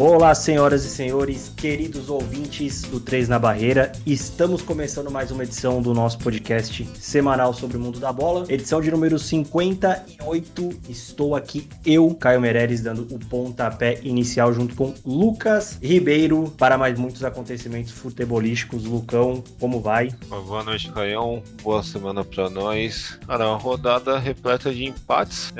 Olá, senhoras e senhores, queridos ouvintes do 3 na Barreira. Estamos começando mais uma edição do nosso podcast semanal sobre o mundo da bola. Edição de número 58. Estou aqui, eu, Caio Meireles, dando o pontapé inicial junto com Lucas Ribeiro para mais muitos acontecimentos futebolísticos. Lucão, como vai? Boa noite, Caião. Boa semana para nós. Cara, uma rodada repleta de empates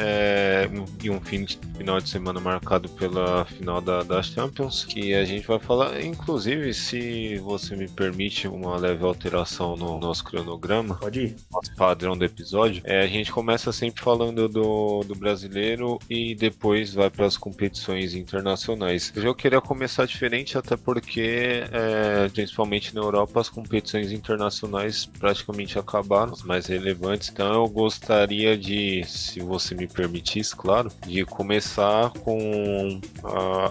e um final de semana marcado pela final da Champions, que a gente vai falar, inclusive, se você me permite uma leve alteração no nosso cronograma, Pode ir. Nosso padrão do episódio, a gente começa sempre falando do brasileiro e depois vai para as competições internacionais. Eu queria começar diferente, até porque, principalmente na Europa, as competições internacionais praticamente acabaram, as mais relevantes, então eu gostaria de, se você me permitisse, claro, de começar com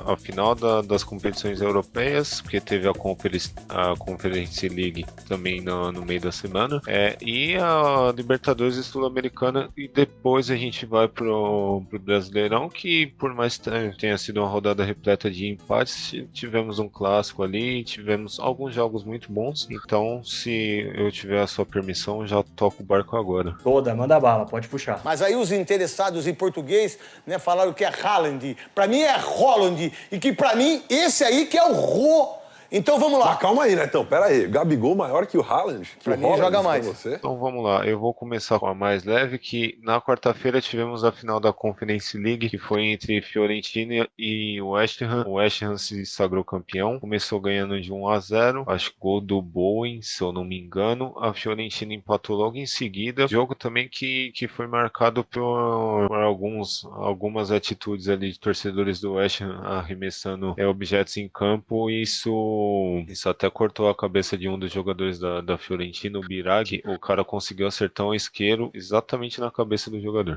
a final das competições europeias, porque teve a Conference League também no meio da semana, e a Libertadores e Sul-Americana, e depois a gente vai pro Brasileirão, que por mais que tenha sido uma rodada repleta de empates, tivemos um clássico ali, tivemos alguns jogos muito bons, então se eu tiver a sua permissão, já toco o barco agora. Toda, manda bala, pode puxar. Mas aí os interessados em português, né, falaram que é Haaland, pra mim é Holland, e que pra mim esse aí que é o Rô. Então vamos lá. Mas calma aí, né? Então, pera aí. Gabigol maior que o Haaland? Pra mim joga mais. Você? Então vamos lá, eu vou começar com a mais leve, que na quarta-feira tivemos a final da Conference League, que foi entre Fiorentina e West Ham. O West Ham se sagrou campeão, começou ganhando de 1-0, acho que gol do Bowen, se eu não me engano. A Fiorentina empatou logo em seguida, jogo também que foi marcado por algumas atitudes ali de torcedores do West Ham arremessando objetos em campo, e isso até cortou a cabeça de um dos jogadores da Fiorentina, o Biraghi. O cara conseguiu acertar um isqueiro exatamente na cabeça do jogador.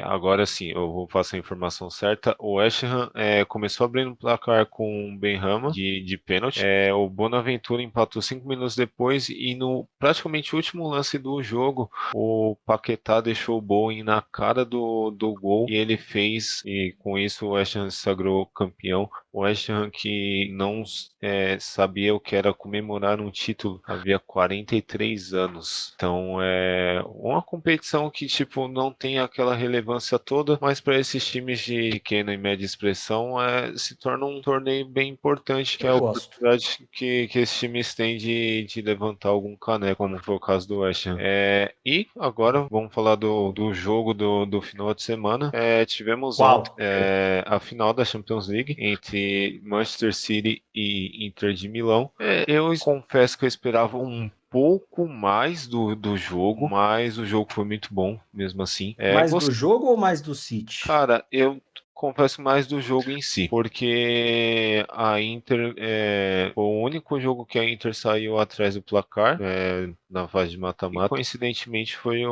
Agora sim, eu vou passar a informação certa. O West Ham começou abrindo o placar com o Benrahma de pênalti. O Bonaventura empatou 5 minutos depois, e no praticamente último lance do jogo, o Paquetá deixou o Bowen na cara do gol, e ele fez, e com isso o West Ham se sagrou campeão. O West Ham, que não sabia o que era comemorar um título havia 43 anos. Então é uma competição que tipo não tem aquela relevância toda, mas para esses times de pequena e média expressão se torna um torneio bem importante, que é a oportunidade que esses times têm de levantar algum caneco, como foi o caso do West Ham. E agora vamos falar do jogo do final de semana. Tivemos ontem a final da Champions League entre Manchester City e Inter de Milão. Eu confesso que eu esperava um pouco mais do jogo, mas o jogo foi muito bom, mesmo assim. Mais do jogo ou mais do City? Cara, eu confesso mais do jogo em si, porque a Inter foi o único jogo que a Inter saiu atrás do placar na fase de mata-mata. Coincidentemente foi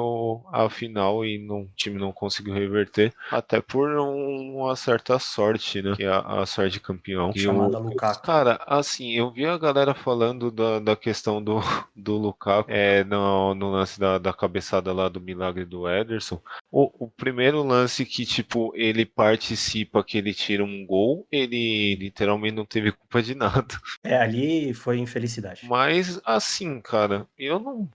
a final, e o time não conseguiu reverter, até por uma certa sorte, né? Que é a sorte de campeão. Chamada Lukaku. Cara, assim, eu vi a galera falando da questão do Lukaku no lance da cabeçada lá do milagre do Ederson. O primeiro lance que, tipo, ele participa, que ele tira um gol, ele literalmente não teve culpa de nada. Ali foi infelicidade. Mas, assim, cara,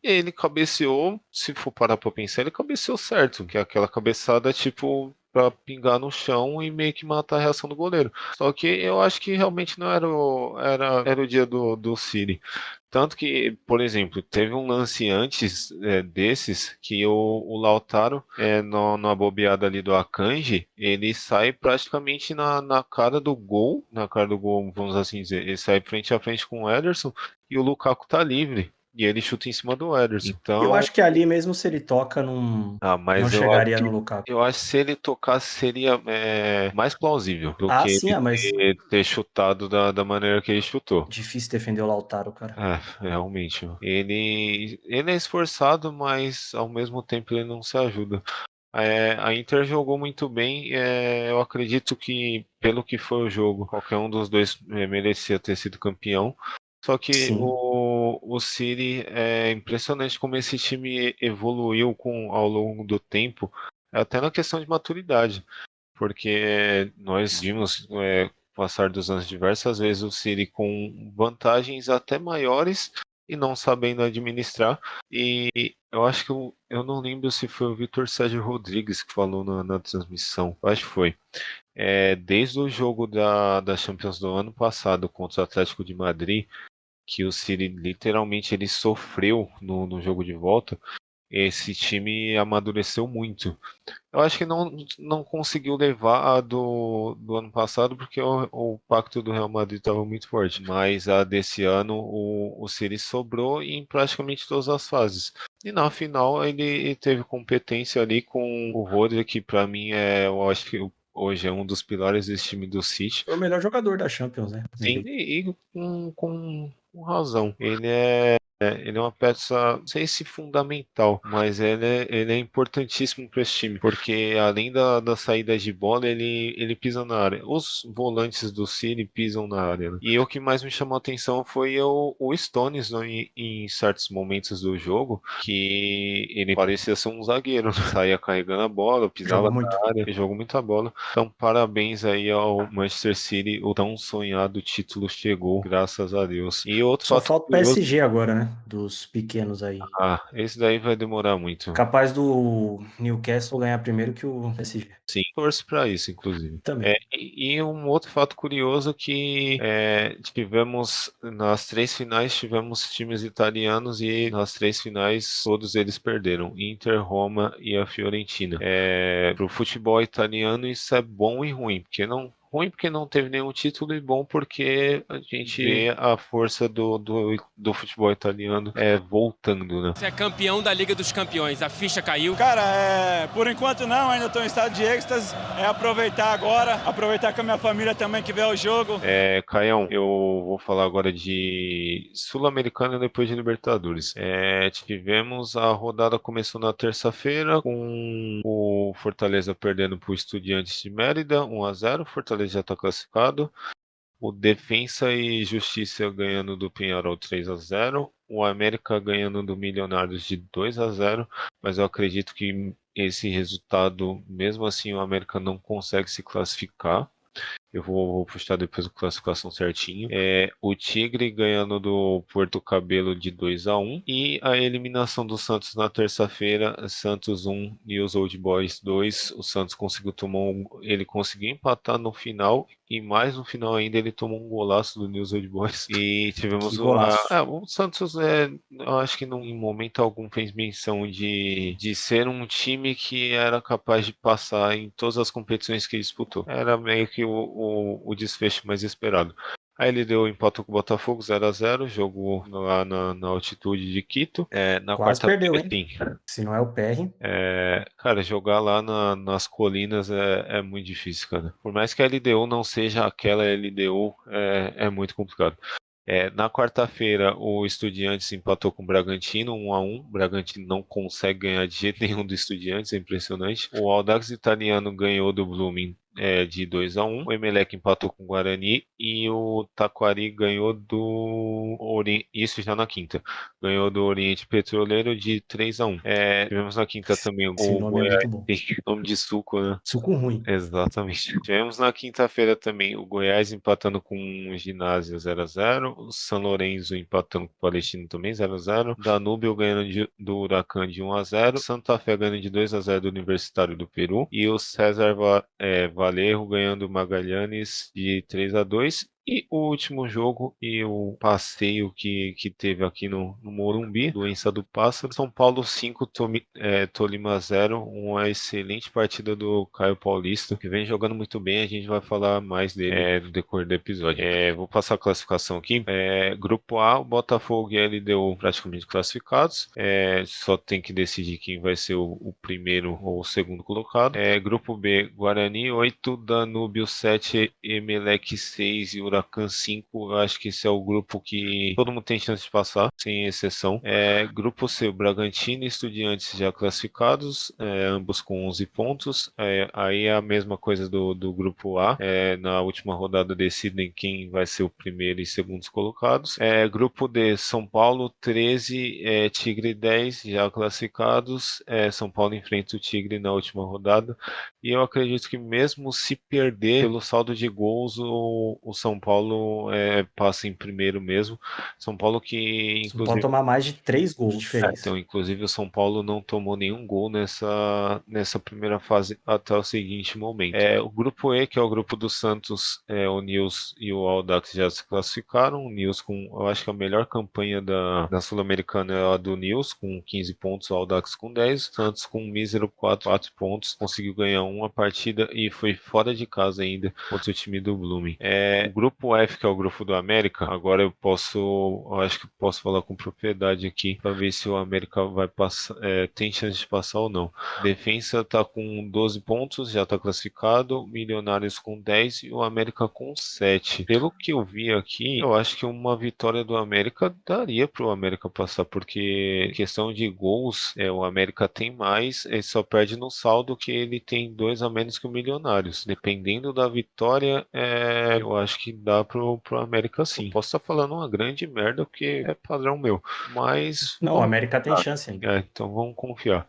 ele cabeceou, se for parar pra pensar, ele cabeceou certo, que é aquela cabeçada, tipo, pra pingar no chão e meio que matar a reação do goleiro. Só que eu acho que realmente não era o dia do City. Tanto que, por exemplo, teve um lance antes desses que o Lautaro, na bobeada ali do Akanji, ele sai praticamente na cara do gol, vamos assim dizer, ele sai frente a frente com o Ederson, e o Lukaku tá livre. E ele chuta em cima do Ederson. Então, eu acho que ali mesmo, se ele toca, não chegaria no Lukaku. Eu acho que se ele tocasse seria mais plausível do que sim, mas ter chutado da maneira que ele chutou. Difícil defender o Lautaro, cara. Realmente. Ele é esforçado, mas ao mesmo tempo ele não se ajuda. A Inter jogou muito bem. Eu acredito que, pelo que foi o jogo, qualquer um dos dois merecia ter sido campeão. Só que o City é impressionante como esse time evoluiu ao longo do tempo, até na questão de maturidade, porque nós vimos passar dos anos diversas vezes o City com vantagens até maiores e não sabendo administrar. E eu acho que eu não lembro se foi o Vitor Sérgio Rodrigues que falou na transmissão, eu acho que foi. Desde o jogo da Champions do ano passado contra o Atlético de Madrid, que o City literalmente ele sofreu no jogo de volta, esse time amadureceu muito. Eu acho que não conseguiu levar a do ano passado porque o pacto do Real Madrid estava muito forte, mas a desse ano o City sobrou em praticamente todas as fases. E na final ele teve competência ali com o Rodri, que para mim eu acho que hoje é um dos pilares desse time do City. Foi o melhor jogador da Champions, né? Sim, e com razão. Ele é uma peça, não sei se fundamental, mas ele é importantíssimo para esse time, porque além da saída de bola, ele pisa na área. Os volantes do City pisam na área, né? E o que mais me chamou a atenção foi o Stones, né, em certos momentos do jogo, que ele parecia ser um zagueiro, saía carregando a bola, pisava Jogou muito. na área, e jogou muita bola. Então, parabéns aí ao Manchester City, o tão sonhado título chegou, graças a Deus. E outro Só fato falta o curioso, PSG agora, né? Dos pequenos aí. esse daí vai demorar muito. Capaz do Newcastle ganhar primeiro que o PSG. Sim, torço pra isso, inclusive. Também. E um outro fato curioso que tivemos nas 3 finais, tivemos times italianos e nas 3 finais todos eles perderam, Inter, Roma e a Fiorentina. Pro futebol italiano isso é bom e ruim, ruim porque não teve nenhum título e bom porque a gente vê a força do futebol italiano voltando, né? Você é campeão da Liga dos Campeões, a ficha caiu? Cara, por enquanto não, ainda estou em estado de êxtase. Aproveitar agora, aproveitar com a minha família também que vê o jogo. Caião, eu vou falar agora de Sul-Americana e depois de Libertadores. Tivemos a rodada começou na terça-feira com o Fortaleza perdendo para o Estudiantes de Mérida, 1-0. Fortaleza já está classificado. O Defensa e Justiça ganhando do Penharol 3-0. O América ganhando do Milionários de 2-0. Mas eu acredito que esse resultado, mesmo assim, o América não consegue se classificar. Eu vou postar depois a classificação certinho. O Tigre ganhando do Porto Cabelo de 2-1. E a eliminação do Santos na terça-feira. Santos 1 e os Old Boys 2. O Santos ele conseguiu empatar no final. E mais no final ainda ele tomou um golaço do News Old Boys. E tivemos o Santos, eu acho que em momento algum fez menção de ser um time que era capaz de passar em todas as competições que ele disputou. Era meio que o desfecho mais esperado. Aí ele empatou com o Botafogo 0-0, jogo lá na altitude de Quito. Na Quase perdeu, hein? Sim. Se não é o PR. Cara, jogar lá nas colinas é muito difícil, cara. Por mais que a LDU não seja aquela LDU, é muito complicado. Na quarta-feira, o Estudiantes empatou com o Bragantino, 1-1. O Bragantino não consegue ganhar de jeito nenhum do Estudiantes, é impressionante. O Audax Italiano ganhou do Blooming de 2-1. O Emelec empatou com o Guarani e o Taquari ganhou do Oriente, isso já na quinta. Ganhou do Oriente Petroleiro de 3-1. Tivemos na quinta também Esse nome é muito bom. tem nome de suco, né? Suco ruim. Exatamente. Tivemos na quinta-feira também o Goiás empatando com o Ginásio 0-0. O São Lourenço empatando com o Palestino também 0-0. Danúbio ganhando do Huracan de 1-0. Santa Fé ganhando de 2-0 do Universitário do Peru. E o César Valerro ganhando o Magalhães de 3-2. E o último jogo e o passeio que teve aqui no Morumbi, doença do pássaro, São Paulo 5, Tolima 0, uma excelente partida do Caio Paulista, que vem jogando muito bem, a gente vai falar mais dele no decorrer do episódio. Vou passar a classificação aqui. Grupo A, o Botafogo e a LDU praticamente classificados, só tem que decidir quem vai ser o primeiro ou o segundo colocado. Grupo B, Guarani 8, Danúbio 7, Emelec 6 e Huracan 5, eu acho que esse é o grupo que todo mundo tem chance de passar, sem exceção. Grupo C, o Bragantino e Estudiantes já classificados, ambos com 11 pontos. Aí é a mesma coisa do grupo A. Na última rodada decidem quem vai ser o primeiro e segundos colocados. Grupo D, São Paulo 13, Tigre 10 já classificados. São Paulo enfrenta o Tigre na última rodada. E eu acredito que mesmo se perder pelo saldo de gols, o São Paulo passa em primeiro mesmo. São Paulo que, inclusive... Pode tomar mais de 3 gols de diferença. Então, inclusive, o São Paulo não tomou nenhum gol nessa primeira fase até o seguinte momento. O grupo E, que é o grupo do Santos, o Nils e o Audax já se classificaram. O Nils com, eu acho que a melhor campanha da Sul-Americana é a do Nils, com 15 pontos, o Audax com 10. O Santos com um mísero 4 pontos, conseguiu ganhar uma partida e foi fora de casa ainda contra o time do Blooming. O grupo F, que é o grupo do América, agora eu acho que posso falar com propriedade aqui para ver se o América vai passar, tem chance de passar ou não. Defensa tá com 12 pontos, já tá classificado. Milionários com 10 e o América com 7. Pelo que eu vi aqui, eu acho que uma vitória do América daria pro América passar, porque questão de gols, o América tem mais, ele só perde no saldo que ele tem 2 a menos que o Milionários. Dependendo da vitória, eu acho que dá pro América sim. Eu posso estar falando uma grande merda, porque é padrão meu, mas... Não, o América tem chance ainda. Então vamos confiar.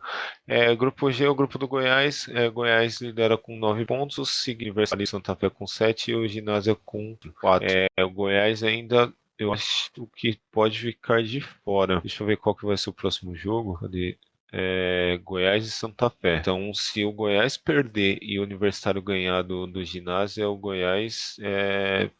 Grupo G é o grupo do Goiás. Goiás lidera com 9 pontos, seguido Universidade de Santa Fé com 7 e o Ginásio com 4. O Goiás ainda, eu acho que pode ficar de fora. Deixa eu ver qual que vai ser o próximo jogo. Cadê? Goiás e Santa Fé. Então, se o Goiás perder e o Universitário ganhar do Ginásio, o Goiás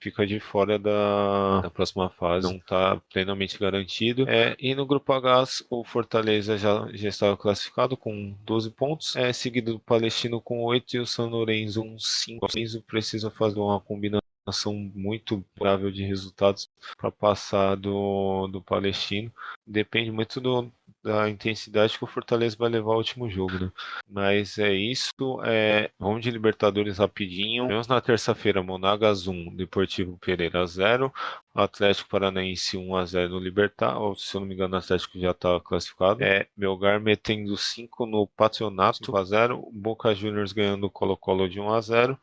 fica de fora da próxima fase. Não está plenamente garantido. E no grupo H, o Fortaleza já estava classificado com 12 pontos, seguido do Palestino com 8 e o São Lourenço com 5. O Lourenço precisa fazer uma combinação muito provável de resultados para passar do Palestino. Depende muito da intensidade que o Fortaleza vai levar ao último jogo, né? Mas é isso. Vamos de Libertadores rapidinho. Tivemos na terça-feira Monagas 1, Deportivo Pereira 0, Atlético Paranaense 1-0 no Libertad. Se eu não me engano, o Atlético já está classificado. Melgar metendo 5 no Patronato 5-0. Boca Juniors ganhando o Colo-Colo de 1-0.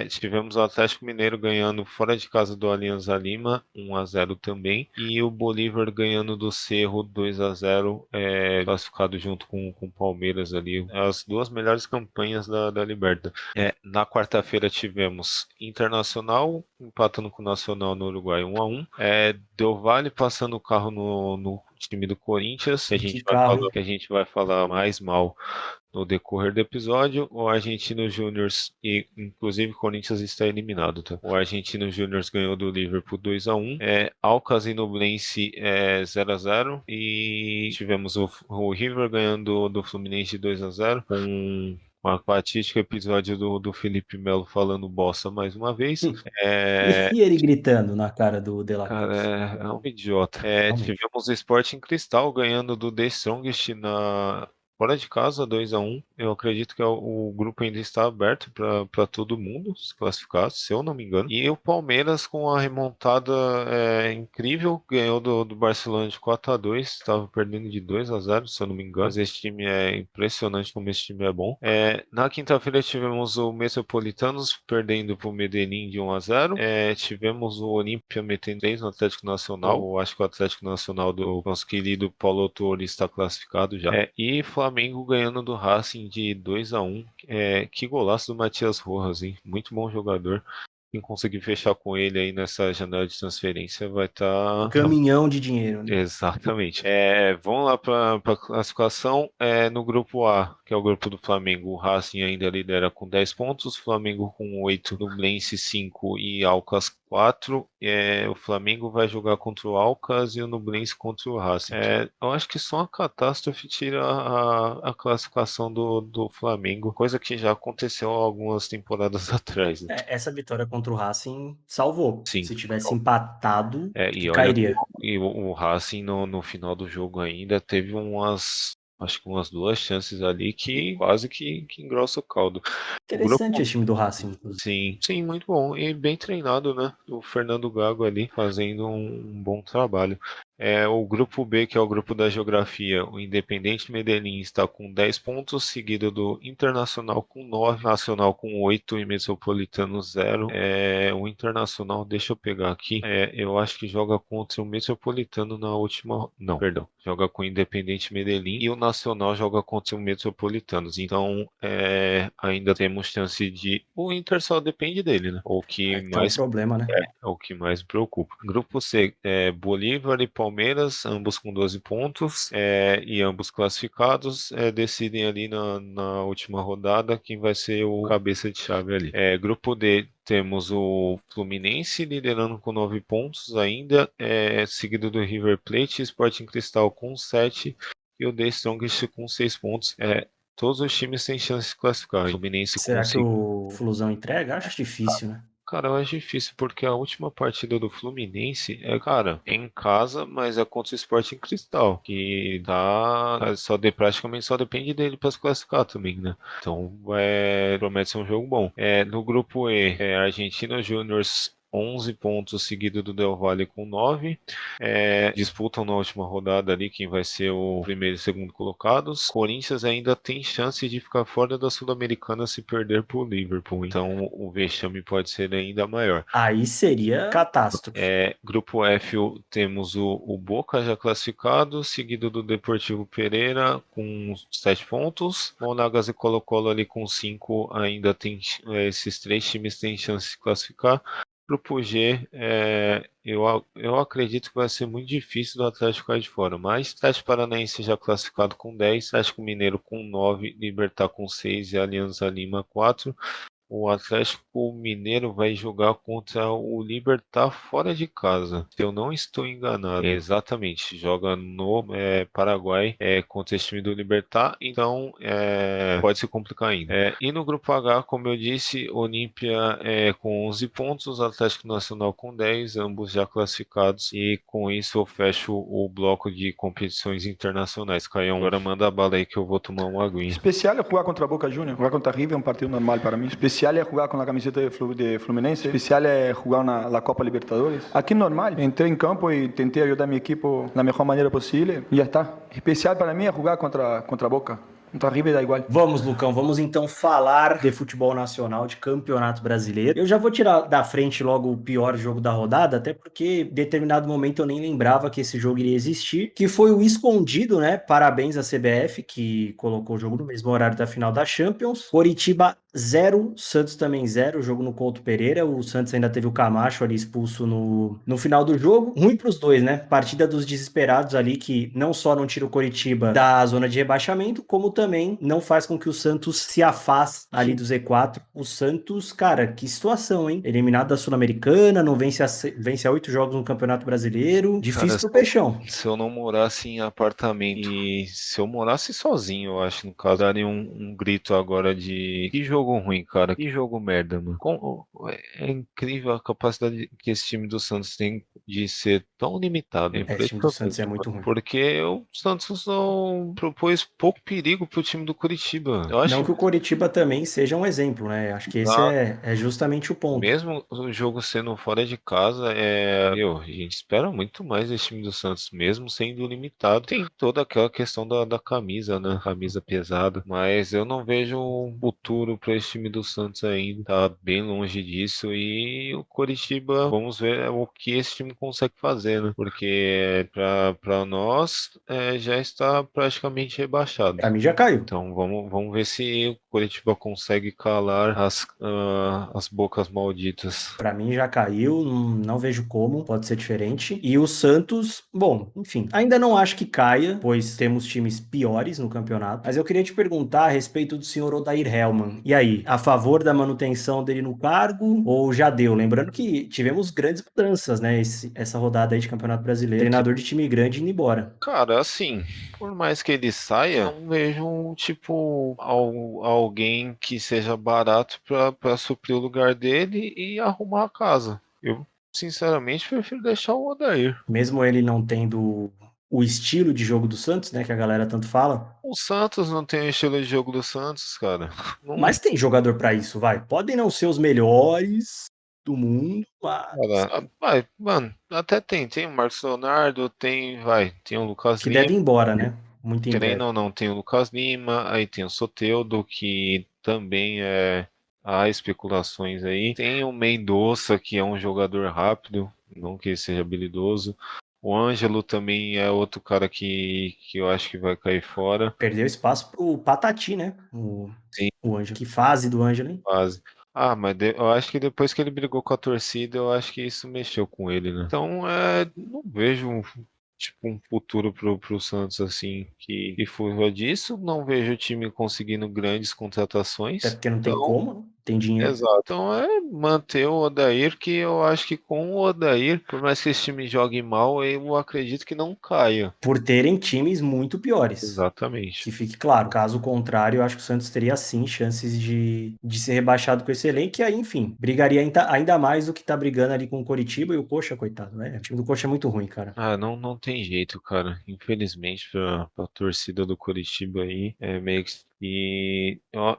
Tivemos o Atlético Mineiro ganhando fora de casa do Alianza Lima 1-0 também. E o Bolívar ganhando do Cerro 2-0. Classificado junto com o Palmeiras ali, as duas melhores campanhas da Libertad. Na quarta-feira tivemos Internacional empatando com o Nacional no Uruguai 1-1, Del Valle passando o carro no time do Corinthians, que a gente vai falar mais mal no decorrer do episódio. O Argentino Júnior, e inclusive o Corinthians está eliminado, tá? O Argentino Júnior ganhou do Liverpool 2-1. Alcas e Nublense 0-0. E tivemos o River ganhando do Fluminense 2-0 com um fatídico episódio do Felipe Melo falando bosta mais uma vez. E ele gritando na cara do De La Cruz? Cara, é um idiota. Tivemos o Sporting Cristal ganhando do The Strongest fora de casa, 2-1. Eu acredito que o grupo ainda está aberto para todo mundo se classificar, se eu não me engano. E o Palmeiras, com a remontada incrível, ganhou do Barcelona de 4-2. Estava perdendo de 2-0, se eu não me engano. Mas esse time é impressionante como esse time é bom. Na quinta-feira tivemos o Metropolitanos perdendo para o Medellín de 1-0. Tivemos o Olímpia metendo 3 no Atlético Nacional. Eu acho que o Atlético Nacional do nosso querido Paulo Autuori está classificado já. E Flamengo ganhando do Racing de 2-1. Que golaço do Matias Rojas, hein? Muito bom jogador. Quem conseguir fechar com ele aí nessa janela de transferência vai estar... Caminhão de dinheiro, né? Exatamente. Vamos lá para a classificação. No grupo A, que é o grupo do Flamengo, o Racing ainda lidera com 10 pontos, Flamengo com 8, Nublense 5 e Alcas 4. O Flamengo vai jogar contra o Alcas e o Nublense contra o Racing. Eu acho que só uma catástrofe tira a classificação do Flamengo, coisa que já aconteceu algumas temporadas atrás, né? Essa vitória contra o Racing salvou. Sim. Se tivesse empatado, E cairia. o Racing no final do jogo ainda teve umas acho que umas 2 chances ali que quase que engrossa o caldo. Interessante esse time do Racing, inclusive. Sim, muito bom. E bem treinado, né? O Fernando Gago ali fazendo um bom trabalho. O grupo B, que é o grupo da geografia, o Independente Medellín está com 10 pontos, seguido do Internacional com 9, Nacional com 8 e Metropolitano 0. O Internacional, deixa eu pegar aqui, eu acho que joga contra o Metropolitano na última. Não, perdão. Joga com o Independente Medellín e o Nacional joga contra o Metropolitanos. Então, ainda temos chance de. O Inter só depende dele, né? O que Que é um mais problema, né? é o que mais me preocupa. Grupo C, Bolívar e Palmeiras, ambos com 12 pontos, e ambos classificados, decidem ali na última rodada quem vai ser o cabeça de chave ali. Grupo D, temos o Fluminense liderando com 9 pontos ainda, seguido do River Plate e Sporting Cristal com 7 e o The Strongest com 6 pontos. Todos os times têm chance de classificar. O Fluminense Será que o Flusão entrega? Acho difícil, né? Cara, eu acho difícil porque a última partida do Fluminense cara, em casa, mas é contra o Sporting Cristal, que praticamente só depende dele para se classificar também, né? Então, promete ser um jogo bom. No grupo E, Argentinos Júniors 11 pontos, seguido do Del Valle com 9. Disputam na última rodada ali quem vai ser o primeiro e segundo colocados. Corinthians ainda tem chance de ficar fora da Sul-Americana se perder pro Liverpool. Então o vexame pode ser ainda maior. Aí seria catástrofe. Grupo F temos o Boca já classificado, seguido do Deportivo Pereira com 7 pontos. Monagas e Colo-Colo ali com 5 ainda tem. Esses 3 times têm chance de classificar. Grupo G, eu acredito que vai ser muito difícil do Atlético ficar de fora, mas Atlético Paranaense já classificado com 10, Atlético Mineiro com 9, Libertad com 6 e Alianza Lima 4. O Atlético Mineiro vai jogar contra o Libertad fora de casa, se eu não estou enganado. Exatamente, joga no Paraguai contra esse time do Libertad, então pode se complicar ainda. E no grupo H, como eu disse, Olímpia com 11 pontos, Atlético Nacional com 10, ambos já classificados, e com isso eu fecho o bloco de competições internacionais. Caião, agora manda a bala aí que eu vou tomar uma aguinha. Especial é jogar contra Boca Juniors, jogar contra River é um partido normal para mim. Especial é jogar com a camiseta de Fluminense, especial é jogar na Copa Libertadores. Aqui normal, entrei em campo e tentei ajudar minha equipe da melhor maneira possível e já está. Especial para mim é jogar contra Boca. Contra River dá igual. Vamos, Lucão, vamos então falar de futebol nacional, de campeonato brasileiro. Eu já vou tirar da frente logo o pior jogo da rodada, até porque em determinado momento eu nem lembrava que esse jogo iria existir, que foi o escondido, né? Parabéns à CBF, que colocou o jogo no mesmo horário da final da Champions. Coritiba 0, Santos também 0, jogo no Couto Pereira. O Santos ainda teve o Camacho ali expulso no final do jogo. Ruim pros dois, né? Partida dos desesperados ali, que não só não tira o Coritiba da zona de rebaixamento, como também não faz com que o Santos se afaste ali do Z4. O Santos, cara, que situação, hein? Eliminado da Sul-Americana, não vence a 8 jogos no Campeonato Brasileiro. Difícil pro Peixão. Se eu não morasse em apartamento e se eu morasse sozinho, eu acho, no caso, daria um grito agora de que jogo ruim, cara, que jogo merda, mano. É incrível a capacidade que esse time do Santos tem de ser tão limitado. Esse time do Santos é muito ruim. Porque o Santos não propôs pouco perigo pro time do Curitiba. Eu acho não que o Coritiba também seja um exemplo, né? Acho que esse é justamente o ponto. Mesmo o jogo sendo fora de casa, a gente espera muito mais desse time do Santos, mesmo sendo limitado. Tem toda aquela questão da camisa, né? Camisa pesada. Mas eu não vejo um futuro para esse time do Santos ainda. Tá bem longe disso. E o Coritiba, vamos ver o que esse time consegue fazer, né? Porque para nós já está praticamente rebaixado. Pra mim já caiu. Então vamos ver se o Coritiba consegue calar as bocas malditas. Pra mim já caiu, não vejo como, pode ser diferente. E o Santos, bom, enfim, ainda não acho que caia, pois temos times piores no campeonato. Mas eu queria te perguntar a respeito do senhor Odair Hellmann. E aí, a favor da manutenção dele no cargo ou já deu? Lembrando que tivemos grandes mudanças, né, essa rodada aí de Campeonato Brasileiro. Treinador de time grande indo embora. Cara, assim, por mais que ele saia, não vejo, tipo, alguém que seja barato pra suprir o lugar dele e arrumar a casa. Eu, sinceramente, prefiro deixar o Odair. Mesmo ele não tendo o estilo de jogo do Santos, né, que a galera tanto fala. O Santos não tem o estilo de jogo do Santos, cara. Não, Mas tem jogador pra isso, vai. Podem não ser os melhores do mundo, mas cara, vai, mano, até tem o Marcos Leonardo, tem o Lucas que Lima, deve ir embora, né? Muito em querendo breve. ou não, tem o Lucas Lima, aí tem o Soteldo, que também há especulações aí. Tem o Mendonça, que é um jogador rápido, não que ele seja habilidoso. O Ângelo também é outro cara que eu acho que vai cair fora. Perdeu espaço pro Patati, né? Sim, O Ângelo. Que fase do Ângelo, hein? quase. Ah, mas eu acho que depois que ele brigou com a torcida, eu acho que isso mexeu com ele, né? Então, não vejo tipo um futuro pro Santos assim que fuja disso. Não vejo o time conseguindo grandes Até contratações. porque não tem Então, como, né? Tem dinheiro. exato. Então manter o Odair, que eu acho que com o Odair, por mais que esse time jogue mal, eu acredito que não caia. Por terem times muito piores. Exatamente. Que fique claro. Caso contrário, eu acho que o Santos teria sim chances de ser rebaixado com esse elenco. E aí, enfim, brigaria ainda mais do que tá brigando ali com o Coritiba e o Coxa, coitado, né? O time do Coxa é muito ruim, cara. Ah, não tem jeito, cara. Infelizmente, pra torcida do Coritiba aí, é meio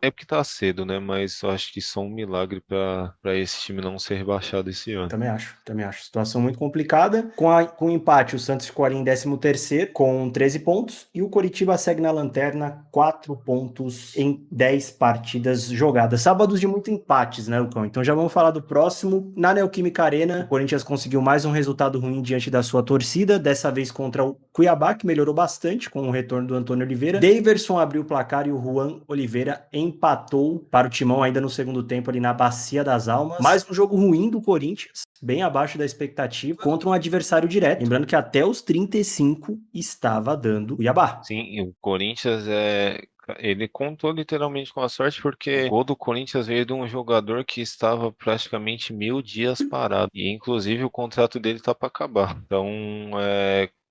é porque tá cedo, né? Mas eu acho que só um milagre pra esse time não ser rebaixado esse ano. Também acho. Situação muito complicada. Com o empate, o Santos ficou ali em 13º com 13 pontos. E o Coritiba segue na lanterna, 4 pontos em 10 partidas jogadas. Sábados de muito empates, né, Lucão? Então já vamos falar do próximo. Na Neoquímica Arena, o Corinthians conseguiu mais um resultado ruim diante da sua torcida. Dessa vez contra o Cuiabá, que melhorou bastante com o retorno do Antônio Oliveira. Daverson abriu o placar e o Juan Oliveira empatou para o Timão ainda no segundo tempo ali na Bacia das Almas. Mais um jogo ruim do Corinthians, bem abaixo da expectativa, contra um adversário direto. Lembrando que até os 35 estava dando Cuiabá. Sim, e o Corinthians ele contou literalmente com a sorte porque o gol do Corinthians veio de um jogador que estava praticamente 1000 dias parado. E inclusive o contrato dele tá para acabar. Então,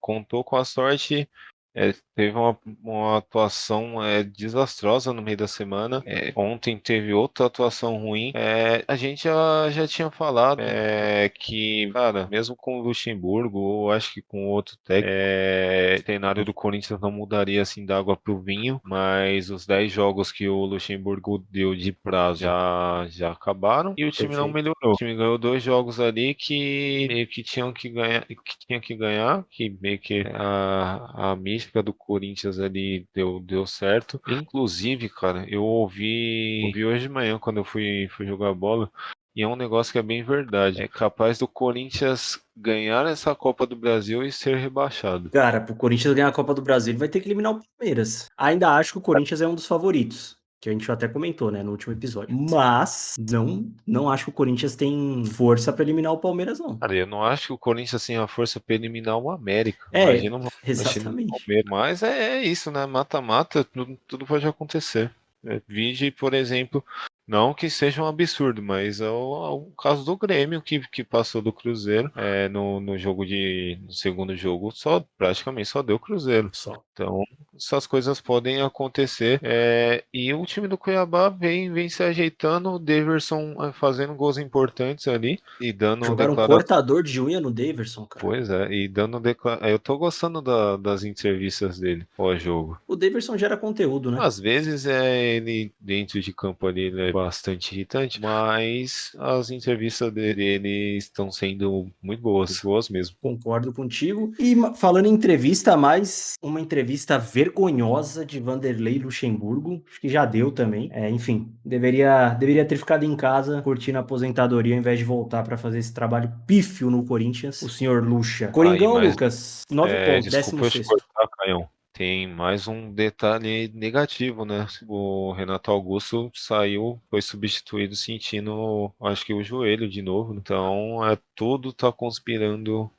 contou com a sorte. Teve uma atuação desastrosa no meio da semana. Ontem teve outra atuação ruim. A gente já tinha falado que, cara, mesmo com o Luxemburgo, ou acho que com outro técnico, o cenário do Corinthians não mudaria assim da água pro vinho, mas os 10 jogos que o Luxemburgo deu de prazo já acabaram e o time não Perfeito. melhorou. O time ganhou 2 jogos ali que meio que tinham que ganhar, que meio que a mística do Corinthians ali deu certo. Inclusive, cara, eu ouvi hoje de manhã quando eu fui jogar bola. E é um negócio que é bem verdade. É capaz do Corinthians ganhar essa Copa do Brasil e ser rebaixado. Cara, pro Corinthians ganhar a Copa do Brasil, ele vai ter que eliminar o Palmeiras. Ainda acho que o Corinthians é um dos favoritos, que a gente até comentou, né, no último episódio. Mas não acho que o Corinthians tem força pra eliminar o Palmeiras, não. Cara, eu não acho que o Corinthians tenha força para eliminar o América. É, Imagina o exatamente. Palmeiras. Mas é isso, né? Mata-mata, tudo pode acontecer. Vide, por exemplo, não que seja um absurdo, mas é o caso do Grêmio que passou do Cruzeiro no segundo jogo, praticamente só deu Cruzeiro. Só. Então, essas coisas podem acontecer. E o time do Cuiabá vem se ajeitando, o Daverson fazendo gols importantes ali e dando Jogaram um declarações. cortador de unha no Daverson, cara. Pois e dando Eu tô gostando das entrevistas dele pós-jogo. O Daverson gera conteúdo, né? Às vezes ele dentro de campo ali ele é bastante irritante, mas as entrevistas dele estão sendo muito boas mesmo. Concordo contigo. E falando em entrevista, mais uma entrevista vergonhosa de Vanderlei Luxemburgo. Acho que já deu também. Enfim, deveria ter ficado em casa curtindo a aposentadoria ao invés de voltar para fazer esse trabalho pífio no Corinthians. O senhor Luxa. Coringão, Mas, Lucas, 9 pontos, desculpa eu te 16º. cortar, Caião. Tem mais um detalhe negativo, né? O Renato Augusto foi substituído sentindo, acho que o joelho de novo. Então, tudo tá conspirando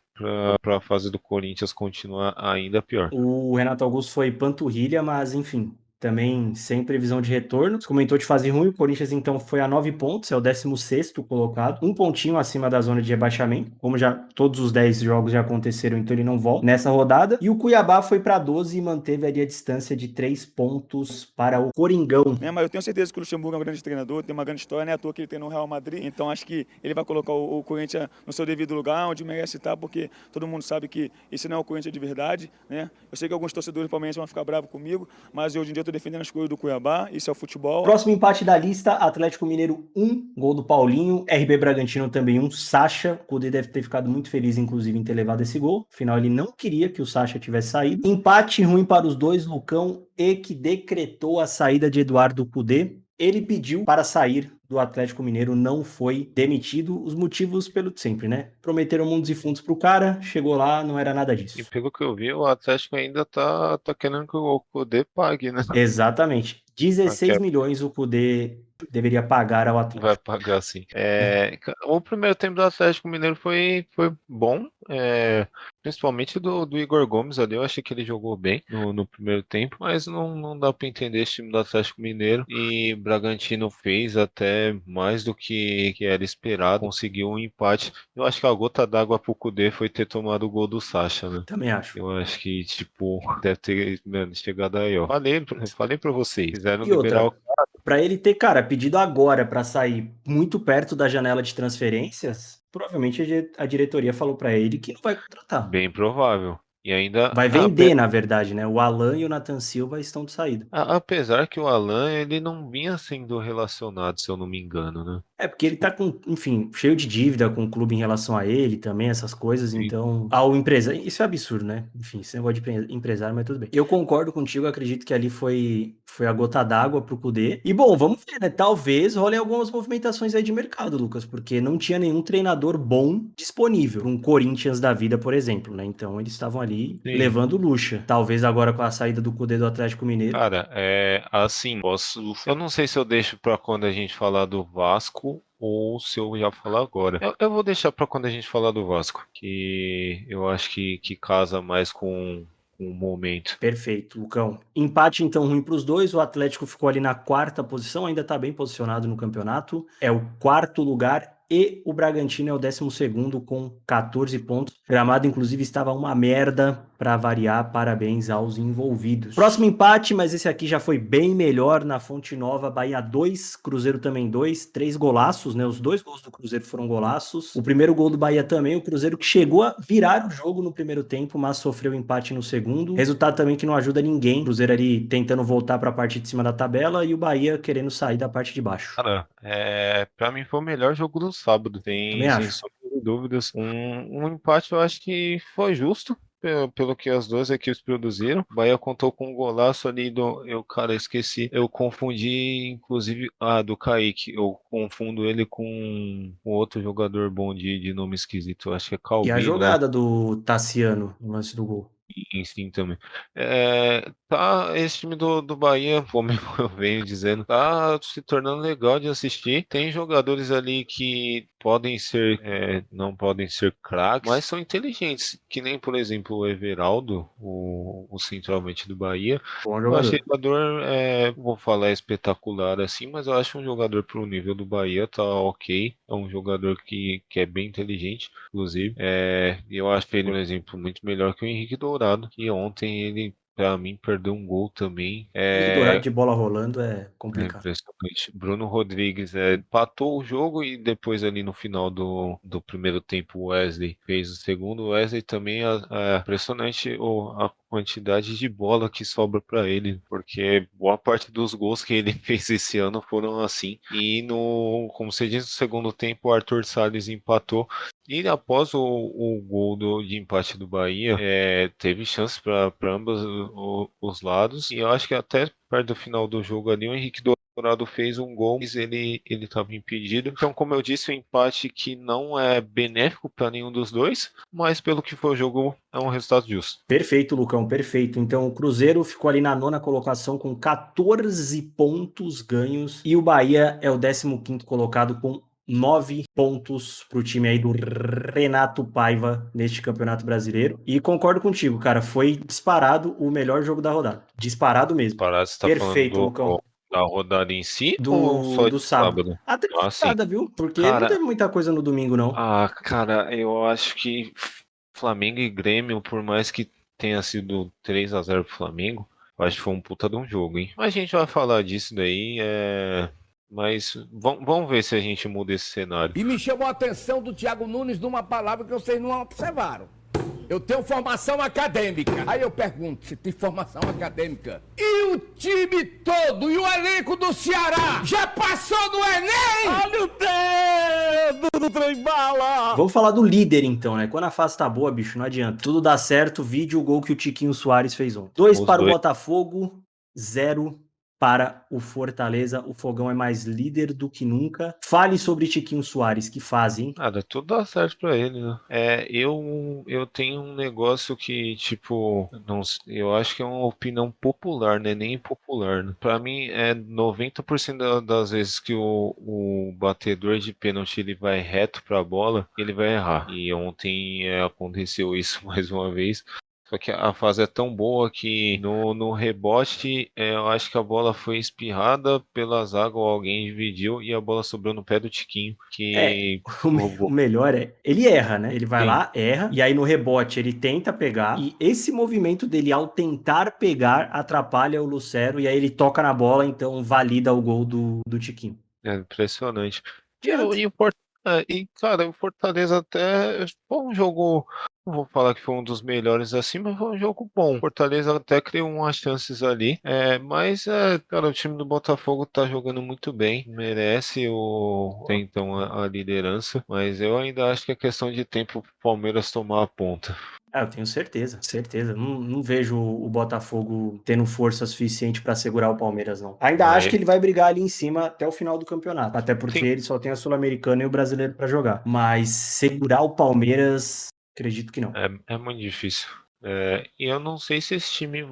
para a fase do Corinthians continuar ainda pior. O Renato Augusto foi panturrilha, mas enfim, também sem previsão de retorno. Você comentou de fase ruim, o Corinthians então foi a 9 pontos, é o 16º colocado, um pontinho acima da zona de rebaixamento, como já todos os 10 jogos já aconteceram, então ele não volta nessa rodada. E o Cuiabá foi para 12 e manteve ali a distância de 3 pontos para o Coringão. Mas eu tenho certeza que o Luxemburgo é um grande treinador, tem uma grande história, não é à toa que ele tem no Real Madrid, então acho que ele vai colocar o Corinthians no seu devido lugar, onde merece estar, porque todo mundo sabe que esse não é o Corinthians de verdade, né? Eu sei que alguns torcedores do Palmeiras vão ficar bravos comigo, mas hoje em dia eu estou defendendo as coisas do Cuiabá, isso é o futebol. Próximo empate da lista, Atlético Mineiro 1, gol do Paulinho, RB Bragantino também 1, Sacha. O Cudê deve ter ficado muito feliz, inclusive, em ter levado esse gol. Afinal, ele não queria que o Sacha tivesse saído. Empate ruim para os dois, Lucão, e que decretou a saída de Eduardo Cudê. Ele pediu para sair do Atlético Mineiro, não foi demitido. Os motivos pelo de sempre, né? Prometeram mundos e fundos pro cara, chegou lá, não era nada disso. E pelo que eu vi, o Atlético ainda tá querendo que o Cudê pague, né? Exatamente. 16 milhões o Cudê deveria pagar ao Atlético. Vai pagar sim. O primeiro tempo do Atlético Mineiro foi bom, principalmente do Igor Gomes ali. Eu achei que ele jogou bem no primeiro tempo, mas não dá para entender esse time do Atlético Mineiro. E Bragantino fez até mais do que era esperado, conseguiu um empate. Eu acho que a gota d'água pro Cudê foi ter tomado o gol do Sacha, né? Também acho. Eu acho que, tipo, deve ter chegado aí, ó. Falei pra vocês, quiseram E liberar outra, para ele ter, cara, pedido agora para sair muito perto da janela de transferências, provavelmente a diretoria falou para ele que não vai contratar. Bem provável. E ainda Vai vender, na verdade, né? O Alan e o Nathan Silva estão de saída. apesar que o Alan, ele não vinha sendo relacionado, se eu não me engano, né? É porque ele tá com, enfim, cheio de dívida com o clube em relação a ele também, essas coisas, Sim. então, ao empresário, isso é absurdo, né? Enfim, esse negócio de empresário, mas tudo bem. Eu concordo contigo, acredito que ali foi a gota d'água pro Cudê. E bom, vamos ver, né? Talvez rolem algumas movimentações aí de mercado, Lucas, porque não tinha nenhum treinador bom disponível, um Corinthians da vida, por exemplo, né? Então, eles estavam ali Sim. levando luxa. Talvez agora com a saída do Cudê do Atlético Mineiro. Cara, assim, eu não sei se eu deixo pra quando a gente falar do Vasco ou se eu já falar agora. Eu vou deixar pra quando a gente falar do Vasco, que eu acho que casa mais com o momento. Perfeito, Lucão. Empate então ruim para os dois. O Atlético ficou ali na 4ª posição, ainda está bem posicionado no campeonato. É o 4º lugar e o Bragantino é o 12º com 14 pontos. O gramado, inclusive, estava uma merda para variar. Parabéns aos envolvidos. Próximo empate, mas esse aqui já foi bem melhor na Fonte Nova. Bahia 2, Cruzeiro também 2. 3 golaços, né? Os 2 gols do Cruzeiro foram golaços. O primeiro gol do Bahia também. O Cruzeiro que chegou a virar o jogo no primeiro tempo, mas sofreu empate no segundo. Resultado também que não ajuda ninguém. O Cruzeiro ali tentando voltar para a parte de cima da tabela e o Bahia querendo sair da parte de baixo. Cara, pra mim foi o melhor jogo do sábado, sem acho. sombra de dúvidas. Um empate eu acho que foi justo. Pelo que as duas equipes produziram. O Bahia contou com um golaço ali esqueci. Eu confundi, inclusive, do Kaique. Eu confundo ele com um outro jogador bom de nome esquisito. Eu acho que é Calbi, E a né? jogada do Tassiano no lance do gol. Sim, também. Esse time do Bahia, como eu venho dizendo, tá se tornando legal de assistir. Tem jogadores ali que podem ser, não podem ser craques, mas são inteligentes. Que nem, por exemplo, o Everaldo, o centroavante do Bahia. Bom Eu achei jogador. jogador, vou falar espetacular assim, mas eu acho um jogador pro nível do Bahia, tá ok. É um jogador que é bem inteligente, inclusive. Eu acho ele, por exemplo, muito melhor que o Henrique Dourado, que ontem ele, pra mim, perdeu um gol também. E Dourado de bola rolando é complicado. Impressionante. Bruno Rodrigues empatou o jogo e depois ali no final do primeiro tempo o Wesley fez o segundo. O Wesley também é impressionante a quantidade de bola que sobra para ele, porque boa parte dos gols que ele fez esse ano foram assim. E como você diz, no segundo tempo o Arthur Salles empatou. E após o gol de empate do Bahia, teve chance para ambos os lados. E eu acho que até perto do final do jogo ali, o Henrique Dourado fez um gol, mas ele estava impedido. Então, como eu disse, um empate que não é benéfico para nenhum dos dois, mas pelo que foi o jogo, é um resultado justo. Perfeito, Lucão, perfeito. Então, o Cruzeiro ficou ali na 9ª colocação com 14 pontos ganhos e o Bahia é o 15º colocado com 9 pontos pro time aí do Renato Paiva neste Campeonato Brasileiro. E concordo contigo, cara, foi disparado o melhor jogo da rodada. Disparado mesmo. Parado, você tá Perfeito, falando Lucão. da rodada em si ou só Do de sábado. sábado? A Ah, sim. temporada, viu? Porque não Cara, teve muita coisa no domingo, não. cara, eu acho que Flamengo e Grêmio, por mais que tenha sido 3-0 pro Flamengo, eu acho que foi um puta de um jogo, hein? Mas a gente vai falar disso daí, mas vamos ver se a gente muda esse cenário. E me chamou a atenção do Thiago Nunes numa palavra que vocês não observaram. Eu tenho formação acadêmica. Aí eu pergunto, você tem formação acadêmica? E o time todo, e o elenco do Ceará, já passou no Enem? Olha o dedo do trem-bala! Vamos falar do líder, então, né? Quando a fase tá boa, bicho, não adianta. Tudo dá certo, vídeo o gol que o Tiquinho Soares fez ontem. 2 para o Botafogo, 0 para o Fortaleza. O Fogão é mais líder do que nunca. Fale sobre Tiquinho Soares, que faz, hein? Nada, tudo dá certo pra ele, né? Eu tenho um negócio que, tipo, não, eu acho que é uma opinião popular, né? Nem impopular, né? Pra mim, 90% das vezes que o batedor de pênalti ele vai reto pra bola, ele vai errar. E ontem aconteceu isso mais uma vez. Só que a fase é tão boa que no rebote, eu acho que a bola foi espirrada pela zaga ou alguém dividiu e a bola sobrou no pé do Tiquinho, que O melhor ele erra, né? Ele vai Sim. lá, erra, e aí no rebote ele tenta pegar, e esse movimento dele ao tentar pegar atrapalha o Lucero, e aí ele toca na bola, então valida o gol do Tiquinho. É impressionante. Adianta. Cara, o Fortaleza até foi um jogo. Não vou falar que foi um dos melhores assim, mas foi um jogo bom. O Fortaleza até criou umas chances ali. Cara, o time do Botafogo tá jogando muito bem. Merece ter, então a liderança. Mas eu ainda acho que é questão de tempo pro Palmeiras tomar a ponta. Eu tenho certeza, certeza. Não vejo o Botafogo tendo força suficiente pra segurar o Palmeiras, não. Ainda acho que ele vai brigar ali em cima até o final do campeonato. Até porque Sim. ele só tem a Sul-Americana e o Brasileiro pra jogar. Mas segurar o Palmeiras, acredito que não. É muito difícil. E eu não sei se esse time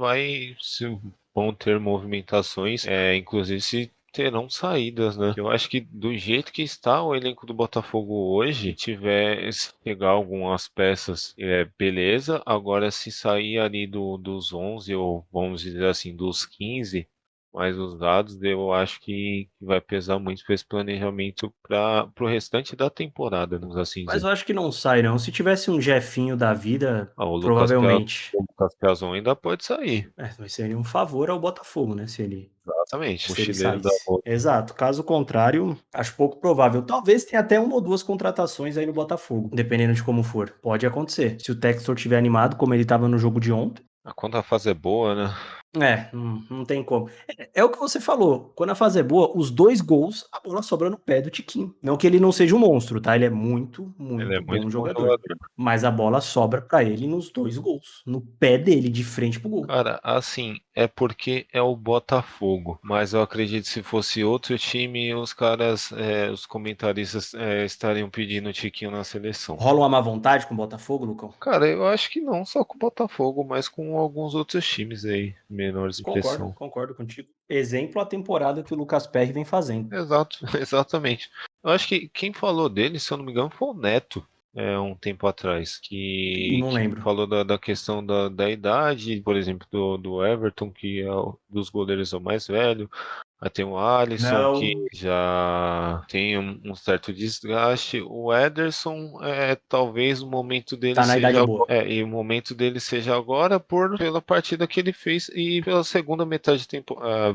se vão ter movimentações, inclusive se terão saídas, né? Eu acho que do jeito que está o elenco do Botafogo hoje, se pegar algumas peças, beleza. Agora, se sair ali dos 11, ou vamos dizer assim, dos 15, mais os dados, eu acho que vai pesar muito para esse planejamento para o restante da temporada, vamos assim Mas dizer. eu acho que não sai, não. Se tivesse um Jefinho da vida, O provavelmente. Lucas Piazon ainda pode sair. Mas seria um favor ao Botafogo, né? Se ele Exatamente. se ele Mochileiro da saísse. bola. Exato. Caso contrário, acho pouco provável. Talvez tenha até uma ou duas contratações aí no Botafogo, dependendo de como for. Pode acontecer. Se o Textor estiver animado, como ele estava no jogo de ontem. Quando a fase é boa, né? Não tem como. É o que você falou. Quando a fase é boa, os 2 gols, a bola sobra no pé do Tiquinho. Não que ele não seja um monstro, tá? Ele é muito, Ele é muito muito bom bom jogador. Mas a bola sobra pra ele nos 2 gols. No pé dele, de frente pro gol. Cara, assim, é porque é o Botafogo. Mas eu acredito que se fosse outro time, os caras, os comentaristas, estariam pedindo o Tiquinho na seleção. Rola uma má vontade com o Botafogo, Lucão? Cara, eu acho que não só com o Botafogo, mas com alguns outros times aí, menores de pressão. Concordo contigo. Exemplo, a temporada que o Lucas Perry vem fazendo. Exato, exatamente. Eu acho que quem falou dele, se eu não me engano, foi o Neto. Um tempo atrás, Não lembro. falou da questão da idade, por exemplo, do Everton, que é dos goleiros é o mais velho. Aí tem o Alisson, que já tem um certo desgaste. O Ederson, talvez o momento dele Tá na idade seja boa. e o momento dele seja agora pela partida que ele fez e pela segunda metade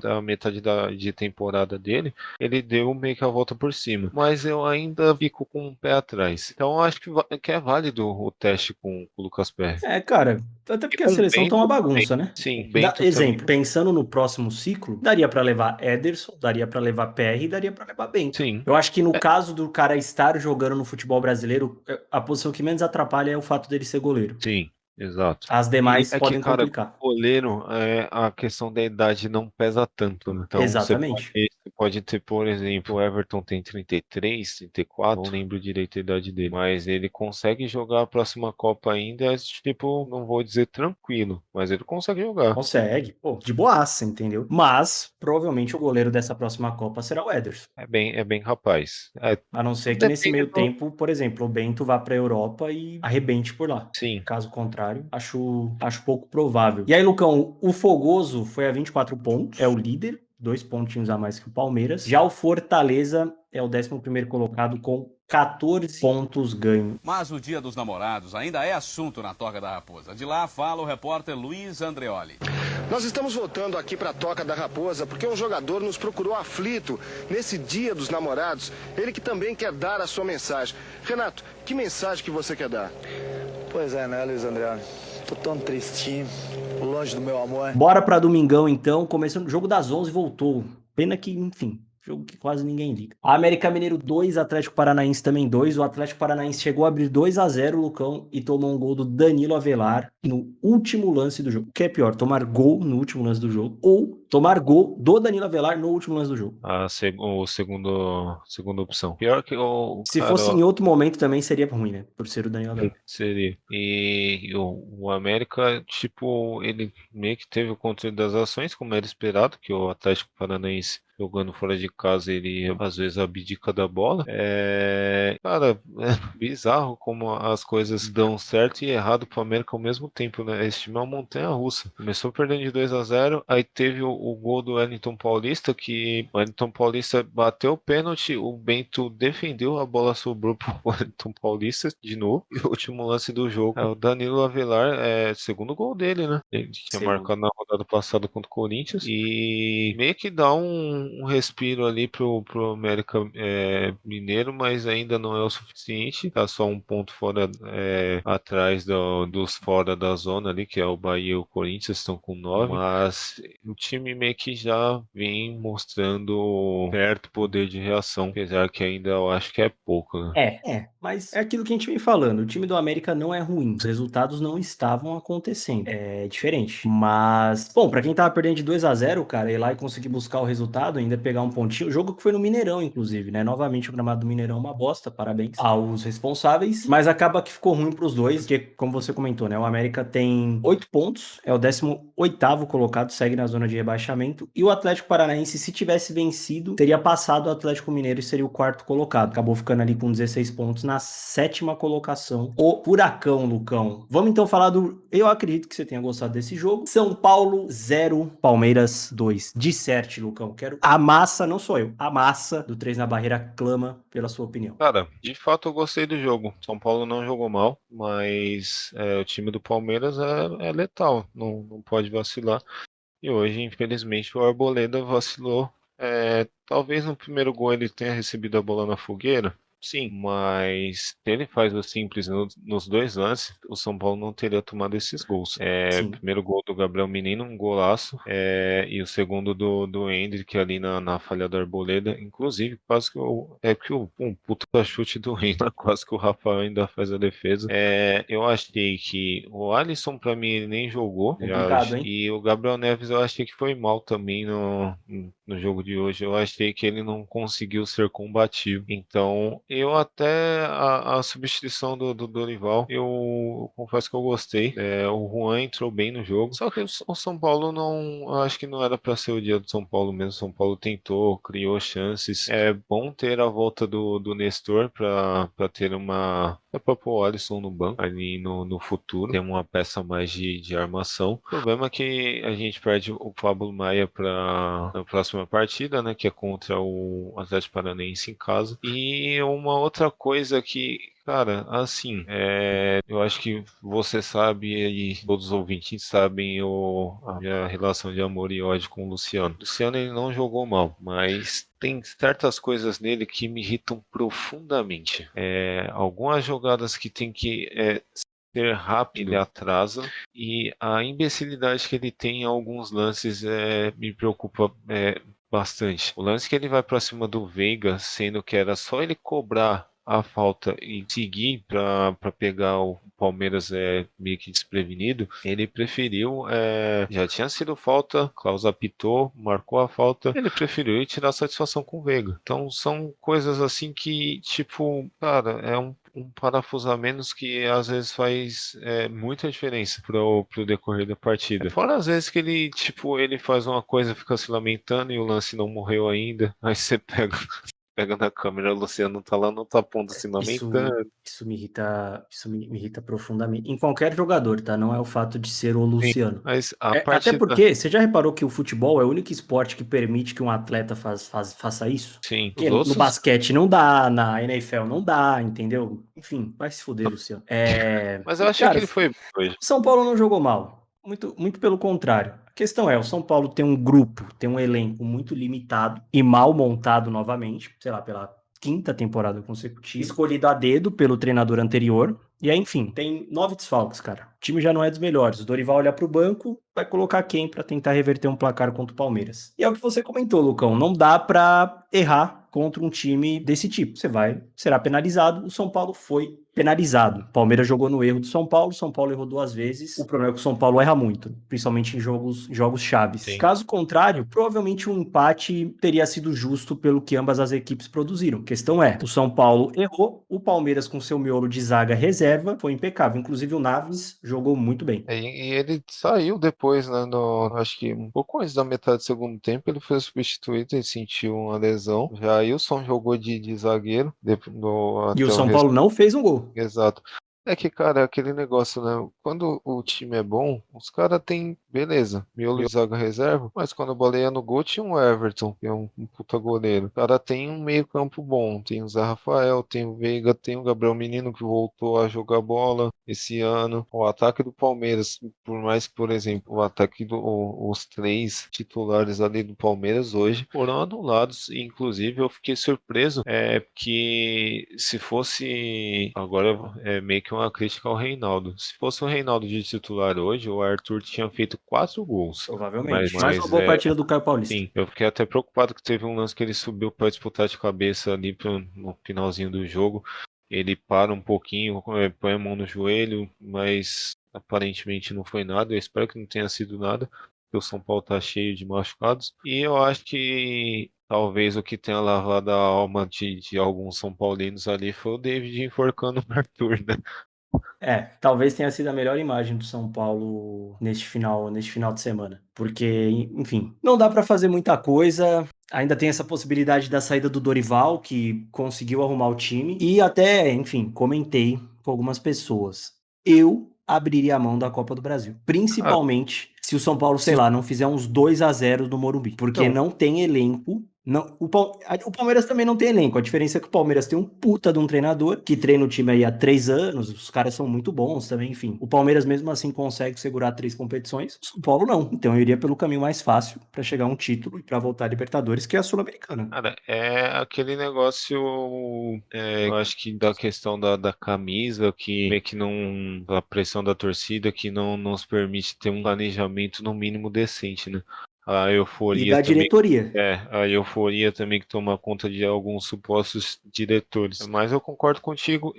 da metade de temporada dele, ele deu meio que a volta por cima. Mas eu ainda fico com um pé atrás. Então eu acho que é válido o teste com o Lucas Perry. Cara, até porque a seleção tá uma bagunça, né? Sim, Bento exemplo, pensando no próximo ciclo, daria pra levar Ederson, daria pra levar PR e daria pra levar Bento. Sim. Eu acho que no caso do cara estar jogando no futebol brasileiro, a posição que menos atrapalha é o fato dele ser goleiro. Sim. Exato. As demais E é que, podem cara, complicar. goleiro, a questão da idade não pesa tanto, né? Então Exatamente. você pode ter, por exemplo, o Everton tem 33, 34, não lembro direito a idade dele, mas ele consegue jogar a próxima Copa ainda, tipo, não vou dizer tranquilo, mas ele consegue jogar. Consegue, pô, de boaça, entendeu? Mas, provavelmente, o goleiro dessa próxima Copa será o Ederson. É bem rapaz. A não ser que nesse Depende meio do... tempo, por exemplo, o Bento vá pra Europa e arrebente por lá. Sim. Caso contrário, acho pouco provável. E aí, Lucão, o Fogoso foi a 24 pontos, é o líder, 2 pontinhos a mais que o Palmeiras. Já o Fortaleza é o 11º colocado com 14 pontos ganhos. Mas o Dia dos Namorados ainda é assunto na Toca da Raposa. De lá fala o repórter Luiz Andreoli. Nós estamos voltando aqui para a Toca da Raposa porque um jogador nos procurou aflito nesse Dia dos Namorados. Ele que também quer dar a sua mensagem. Renato, que mensagem que você quer dar? Pois é, né, Luiz André? Tô tão tristinho, longe do meu amor. Bora pra domingão, então. Começando o jogo das 11, voltou. Pena que, enfim, jogo que quase ninguém liga. América Mineiro 2, Atlético Paranaense também 2. O Atlético Paranaense chegou a abrir 2-0, Lucão, e tomou um gol do Danilo Avelar no último lance do jogo. O que é pior, tomar gol no último lance do jogo ou tomar gol do Danilo Avelar no último lance do jogo? Segunda opção. Pior que Se fosse em outro momento também seria ruim, né? Por ser o Danilo Avelar. Seria. E o América, tipo, ele meio que teve o controle das ações, como era esperado, que o Atlético Paranaense jogando fora de casa, ele às vezes abdica da bola. Cara, é bizarro como as coisas dão certo e errado pro América ao mesmo tempo, né? Esse time é uma montanha-russa. Começou perdendo de 2-0, aí teve o gol do Wellington Paulista, que o Wellington Paulista bateu o pênalti, o Bento defendeu, a bola sobrou pro Wellington Paulista de novo, e o último lance do jogo é o Danilo Avelar, segundo gol dele, né? Ele tinha marcado na rodada passada contra o Corinthians, e meio que dá um respiro ali pro América Mineiro, mas ainda não é o suficiente, tá só um ponto fora, atrás dos fora da zona ali, que é o Bahia e o Corinthians, estão com 9, mas o time meio que já vem mostrando certo poder de reação, apesar que ainda eu acho que é pouco, né? Mas é aquilo que a gente vem falando, o time do América não é ruim, os resultados não estavam acontecendo, é diferente. Mas, bom, pra quem tava perdendo de 2-0, cara, ir lá e conseguir buscar o resultado, ainda pegar um pontinho, o jogo que foi no Mineirão, inclusive, né? Novamente o gramado do Mineirão é uma bosta, parabéns aos responsáveis, mas acaba que ficou ruim pros dois, porque, como você comentou, né, o América tem 8 pontos, é o 18º colocado, segue na zona de rebaixamento, e o Atlético Paranaense, se tivesse vencido, teria passado o Atlético Mineiro e seria o 4º colocado. Acabou ficando ali com 16 pontos na 7ª colocação. O Furacão, Lucão. Vamos então falar do... Eu acredito que você tenha gostado desse jogo. São Paulo 0, Palmeiras 2. Disserte, Lucão. Quero a massa, não sou eu, a massa do 3 na Barreira clama pela sua opinião. Cara, de fato eu gostei do jogo. São Paulo não jogou mal, mas o time do Palmeiras é letal, não pode vacilar. E hoje, infelizmente, o Arboleda vacilou. Talvez no primeiro gol ele tenha recebido a bola na fogueira. Sim, mas se ele faz o simples nos dois lances, o São Paulo não teria tomado esses gols. O primeiro gol do Gabriel Menino, um golaço, e o segundo do Endrick ali na falha do Arboleda, inclusive quase que um puta chute do Reina, quase que o Rafael ainda faz a defesa. Eu achei que o Alisson pra mim ele nem jogou, e o Gabriel Neves eu achei que foi mal também no jogo de hoje. Eu achei que ele não conseguiu ser combativo, então eu até a substituição do Dorival, eu confesso que eu gostei. O Juan entrou bem no jogo, só que o São Paulo eu acho que não era para ser o dia do São Paulo mesmo. São Paulo tentou, criou chances. É bom ter a volta do Nestor para ter para pôr o Alisson no banco ali no futuro, ter uma peça mais de armação. O problema é que a gente perde o Pablo Maia para a próxima partida, né, que é contra o Atlético Paranaense em casa. E uma outra coisa que, cara, assim, eu acho que você sabe e todos os ouvintes sabem a minha relação de amor e ódio com o Luciano. O Luciano, ele não jogou mal, mas tem certas coisas nele que me irritam profundamente. Algumas jogadas que tem que ser rápido, ele atrasa, e a imbecilidade que ele tem em alguns lances me preocupa bastante. O lance que ele vai pra cima do Veiga, sendo que era só ele cobrar a falta e seguir para pegar o Palmeiras meio que desprevenido, ele preferiu, já tinha sido falta, Klaus apitou, marcou a falta, ele preferiu ir tirar satisfação com o Veiga. Então são coisas assim que, tipo, cara, é um parafuso a menos que às vezes faz muita diferença pro decorrer da partida. Fora às vezes que ele, tipo, ele faz uma coisa, fica se lamentando e o lance não morreu ainda, aí você pega na câmera, o Luciano tá lá no ponto se lamentando. Isso me irrita profundamente. Em qualquer jogador, tá? Não é o fato de ser o Luciano. Mas até porque, você já reparou que o futebol é o único esporte que permite que um atleta faça isso? Sim. Porque no basquete não dá, na NFL não dá, entendeu? Enfim, vai se fuder, Luciano. Mas eu achei que ele foi hoje. São Paulo não jogou mal. Muito, muito pelo contrário. A questão é, o São Paulo tem um grupo, tem um elenco muito limitado e mal montado novamente, sei lá, pela 5ª temporada consecutiva, escolhido a dedo pelo treinador anterior. E aí, enfim, tem 9 desfalques, cara. O time já não é dos melhores. O Dorival olha pro banco, vai colocar quem pra tentar reverter um placar contra o Palmeiras. E é o que você comentou, Lucão. Não dá pra errar contra um time desse tipo. Será penalizado. O São Paulo foi penalizado. O Palmeiras jogou no erro do São Paulo errou 2 vezes. O problema é que o São Paulo erra muito, principalmente em jogos chaves. Sim. Caso contrário, provavelmente um empate teria sido justo pelo que ambas as equipes produziram. A questão é, o São Paulo errou, o Palmeiras com seu miolo de zaga reserva foi impecável. Inclusive o Naves jogou muito bem. E ele saiu depois, né, acho que um pouco antes da metade do segundo tempo, ele foi substituído e sentiu uma lesão. Já Ailson jogou de zagueiro. E o São Paulo não fez um gol. Exato. É que, cara, é aquele negócio, né? Quando o time é bom, os caras têm, beleza, miolo e zaga reserva, mas quando a bola ia no gol, tinha um Everton, que é um puta goleiro. O cara tem um meio campo bom, tem o Zé Rafael, tem o Veiga, tem o Gabriel Menino, que voltou a jogar bola esse ano. O ataque do Palmeiras, por mais que, por exemplo, os 3 titulares ali do Palmeiras hoje foram anulados, e, inclusive eu fiquei surpreso, que se fosse, agora é meio que uma crítica ao Reinaldo. Se fosse o Reinaldo de titular hoje, o Arthur tinha feito 4 gols. Provavelmente. Mais uma boa partida do Caio Paulista. Sim, eu fiquei até preocupado que teve um lance que ele subiu para disputar de cabeça ali no finalzinho do jogo. Ele para um pouquinho, põe a mão no joelho, mas aparentemente não foi nada. Eu espero que não tenha sido nada, porque o São Paulo tá cheio de machucados. E eu acho que talvez o que tenha lavado a alma de alguns São Paulinos ali foi o David enforcando o Arthur, né? Talvez tenha sido a melhor imagem do São Paulo neste final de semana. Porque, enfim, não dá pra fazer muita coisa. Ainda tem essa possibilidade da saída do Dorival, que conseguiu arrumar o time. E até, enfim, comentei com algumas pessoas. Eu abriria a mão da Copa do Brasil. Principalmente se o São Paulo, sei lá, não fizer uns 2-0 no Morumbi. Porque não tem elenco. Não, o Palmeiras também não tem elenco. A diferença é que o Palmeiras tem um puta de um treinador que treina o time aí há 3 anos. Os caras são muito bons também, enfim. O Palmeiras mesmo assim consegue segurar 3 competições. O São Paulo não. Então eu iria pelo caminho mais fácil pra chegar a um título e pra voltar à Libertadores, que é a Sul-Americana. Cara, é aquele negócio, eu acho que da questão da camisa, que meio que não, a pressão da torcida, que não nos permite ter um planejamento no mínimo decente, né? A euforia e da também, diretoria. a euforia também que toma conta de alguns supostos diretores. Mas eu concordo contigo,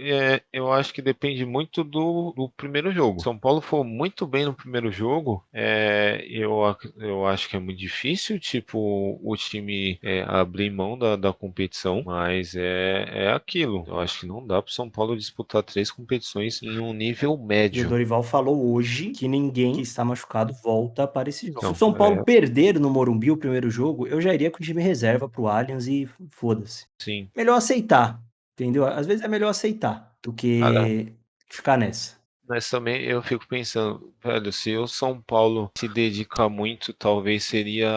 eu acho que depende muito do primeiro jogo. São Paulo foi muito bem no primeiro jogo, eu acho que é muito difícil, tipo, o time abrir mão da competição, mas é aquilo. Eu acho que não dá pro São Paulo disputar 3 competições em um nível médio. E o Dorival falou hoje que ninguém que está machucado volta para esse jogo. Não, se o São Paulo perder no Morumbi o primeiro jogo, eu já iria com o time reserva pro Allianz e foda-se. Sim. Melhor aceitar, entendeu? Às vezes é melhor aceitar do que ficar nessa. Mas também eu fico pensando, velho, se o São Paulo se dedica muito, talvez seria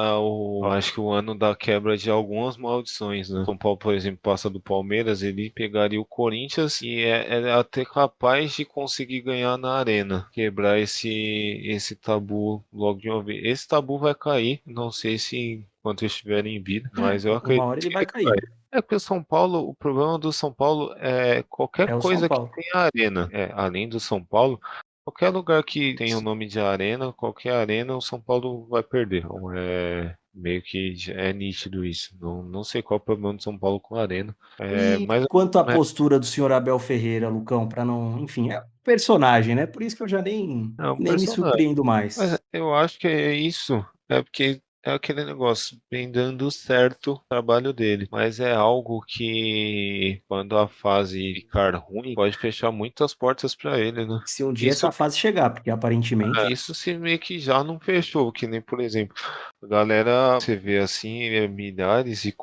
acho que o ano da quebra de algumas maldições, né? São Paulo, por exemplo, passa do Palmeiras, ele pegaria o Corinthians e é até capaz de conseguir ganhar na Arena, quebrar esse tabu logo de uma vez. Esse tabu vai cair, não sei se enquanto estiverem em vida, mas eu acredito uma hora ele vai cair. Porque o São Paulo, o problema do São Paulo é qualquer coisa que tenha arena. Além do São Paulo, Qualquer lugar que tenha o nome de arena, qualquer arena, o São Paulo vai perder. Então, meio que é nítido isso. Não sei qual é o problema do São Paulo com a arena. E Mas quanto à postura do senhor Abel Ferreira, Lucão, para não, enfim, é um personagem, né? Por isso que eu já é um nem me personagem. surpreendo Mas mais. eu acho que é isso. É porque é aquele negócio, vem dando certo o trabalho dele. Mas é algo que, quando a fase ficar ruim, pode fechar muitas portas para ele, né? Se um dia essa fase chegar, porque aparentemente. Isso se meio que já não fechou, que nem, por exemplo, a galera, você vê assim, milhares e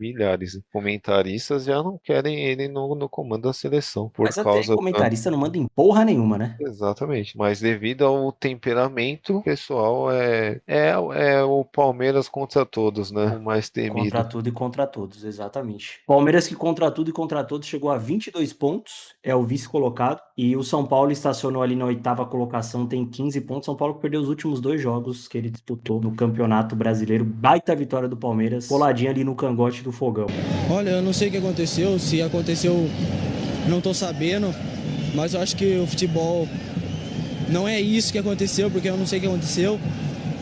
milhares de comentaristas já não querem ele no comando da seleção, por Mas até causa da... comentarista não manda em porra nenhuma, né? Exatamente, mas devido ao temperamento, o pessoal é o Palmeiras contra todos, né? O mais Contra temido. tudo e contra todos, exatamente. Palmeiras que contra tudo e contra todos chegou a 22 pontos, é o vice-colocado, e o São Paulo estacionou ali na 8ª colocação, tem 15 pontos. São Paulo perdeu os últimos 2 jogos que ele disputou no Campeonato Brasileiro. Baita vitória do Palmeiras, coladinha ali no cangote do Fogão. Olha, eu não sei o que aconteceu, se aconteceu, não tô sabendo, mas eu acho que o futebol não é isso que aconteceu, porque eu não sei o que aconteceu.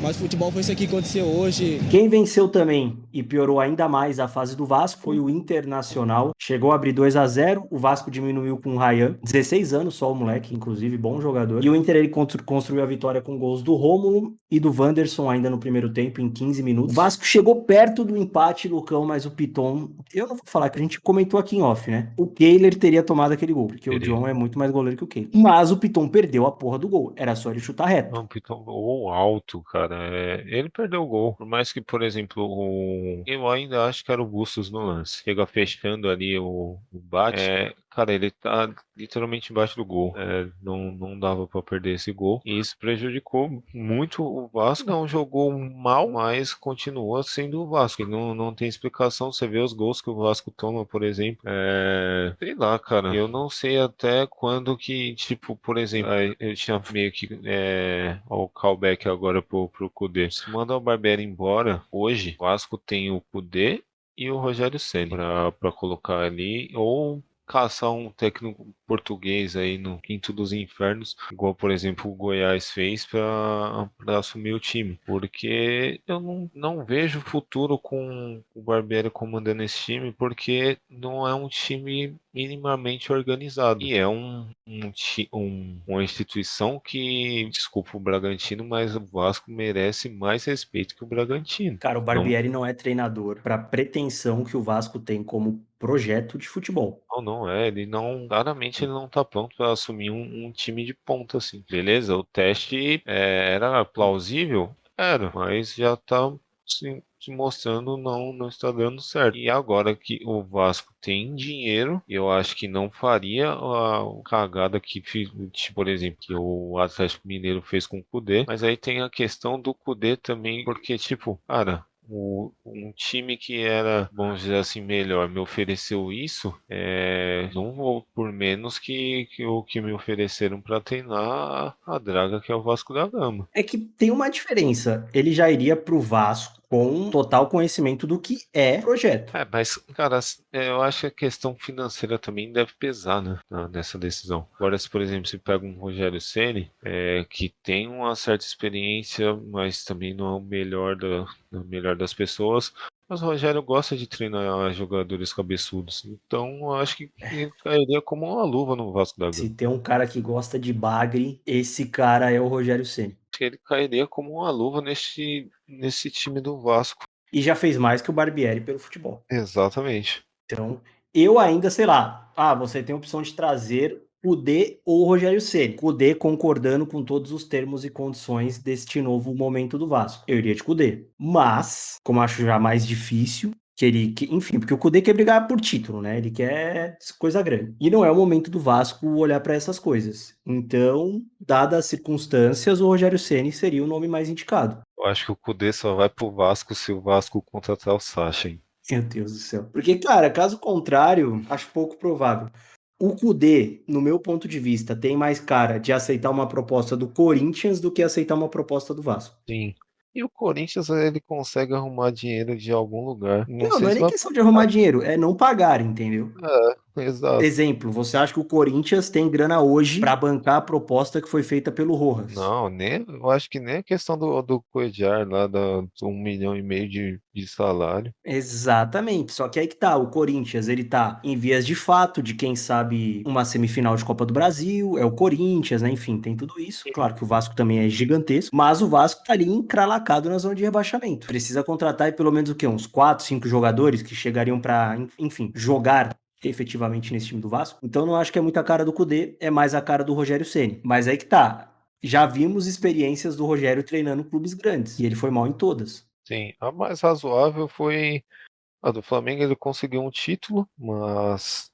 Mas o futebol foi isso aqui que aconteceu hoje. Quem venceu também e piorou ainda mais a fase do Vasco foi o Internacional. Chegou a abrir 2-0, o Vasco diminuiu com o Ryan. 16 anos só o moleque, inclusive, bom jogador. E o Inter ele construiu a vitória com gols do Rômulo e do Wanderson ainda no primeiro tempo, em 15 minutos. O Vasco chegou perto do empate, Lucão, mas o Piton... Eu não vou falar, que a gente comentou aqui em off, né? O Kehler teria tomado aquele gol, porque o John é muito mais goleiro que o Kehler. Mas o Piton perdeu a porra do gol. Era só ele chutar reto. Não, Piton, ou alto, cara. Ele perdeu o gol. Por mais que, por exemplo, eu ainda acho que era o Bustos no lance. Chega fechando ali o bate. Cara, ele tá literalmente embaixo do gol. Não dava pra perder esse gol. E isso prejudicou muito o Vasco. Não jogou mal, mas continua sendo o Vasco. Não tem explicação. Você vê os gols que o Vasco toma, por exemplo. Sei lá, cara. Eu não sei até quando que, tipo, por exemplo, eu tinha meio que o callback agora pro Kudê. Se mandar o Barbieri embora hoje, o Vasco tem o Kudê e o Rogério Ceni pra colocar ali, ou caçar um técnico português aí no quinto dos infernos, igual, por exemplo, o Goiás fez para assumir o time, porque eu não vejo futuro com o Barbieri comandando esse time, porque não é um time minimamente organizado, e é uma instituição que, desculpa o Bragantino, mas o Vasco merece mais respeito que o Bragantino. Cara, o Barbieri não é treinador para pretensão que o Vasco tem como projeto de futebol. Não é. Claramente ele não tá pronto para assumir um time de ponta, assim. Beleza, o teste era plausível? Era, mas já tá se mostrando não está dando certo. E agora que o Vasco tem dinheiro, eu acho que não faria a cagada que, por exemplo, que o Atlético Mineiro fez com o Kudê, mas aí tem a questão do Kudê também, porque, tipo, cara, um time que era, vamos dizer assim, melhor, me ofereceu isso, não vou por menos que o que me ofereceram para treinar a draga que é o Vasco da Gama. É que tem uma diferença. Ele já iria pro Vasco com total conhecimento do que é projeto. Mas, cara, eu acho que a questão financeira também deve pesar, né, nessa decisão. Agora, se, por exemplo, você pega um Rogério Ceni, que tem uma certa experiência, mas também não é o melhor das pessoas. Mas o Rogério gosta de treinar jogadores cabeçudos. Então, eu acho que ele cairia como uma luva no Vasco da Gama. Se tem um cara que gosta de bagre, esse cara é o Rogério Ceni. Acho que ele cairia como uma luva nesse time do Vasco. E já fez mais que o Barbieri pelo futebol. Exatamente. Então, eu ainda, sei lá, você tem a opção de trazer Kudê ou Rogério Ceni. Kudê concordando com todos os termos e condições deste novo momento do Vasco. Eu iria de Kudê. Mas, como acho já mais difícil, enfim, porque o Kudê quer brigar por título, né? Ele quer coisa grande. E não é o momento do Vasco olhar para essas coisas. Então, dadas as circunstâncias, o Rogério Ceni seria o nome mais indicado. Eu acho que o Kudê só vai pro Vasco se o Vasco contratar o Sacha, hein? Meu Deus do céu. Porque, cara, caso contrário, acho pouco provável. O Kudê, no meu ponto de vista, tem mais cara de aceitar uma proposta do Corinthians do que aceitar uma proposta do Vasco. Sim. E o Corinthians, ele consegue arrumar dinheiro de algum lugar. Não é nem questão de arrumar dinheiro, é não pagar, entendeu? Exato. Exemplo, você acha que o Corinthians tem grana hoje pra bancar a proposta que foi feita pelo Rojas? Não, eu acho que nem a questão do Cuéllar lá, do 1,5 milhão de salário. Exatamente, só que aí que tá, o Corinthians, ele tá em vias de fato de, quem sabe, uma semifinal de Copa do Brasil, é o Corinthians, né, enfim, tem tudo isso. Claro que o Vasco também é gigantesco, mas o Vasco tá ali encralacado na zona de rebaixamento. Precisa contratar aí pelo menos o quê? Uns 4, 5 jogadores que chegariam pra, enfim, jogar efetivamente nesse time do Vasco. Então não acho que é muita cara do Cudê, é mais a cara do Rogério Ceni. Mas aí que tá, já vimos experiências do Rogério treinando clubes grandes, e ele foi mal em todas. Sim, a mais razoável foi a do Flamengo. Ele conseguiu um título, mas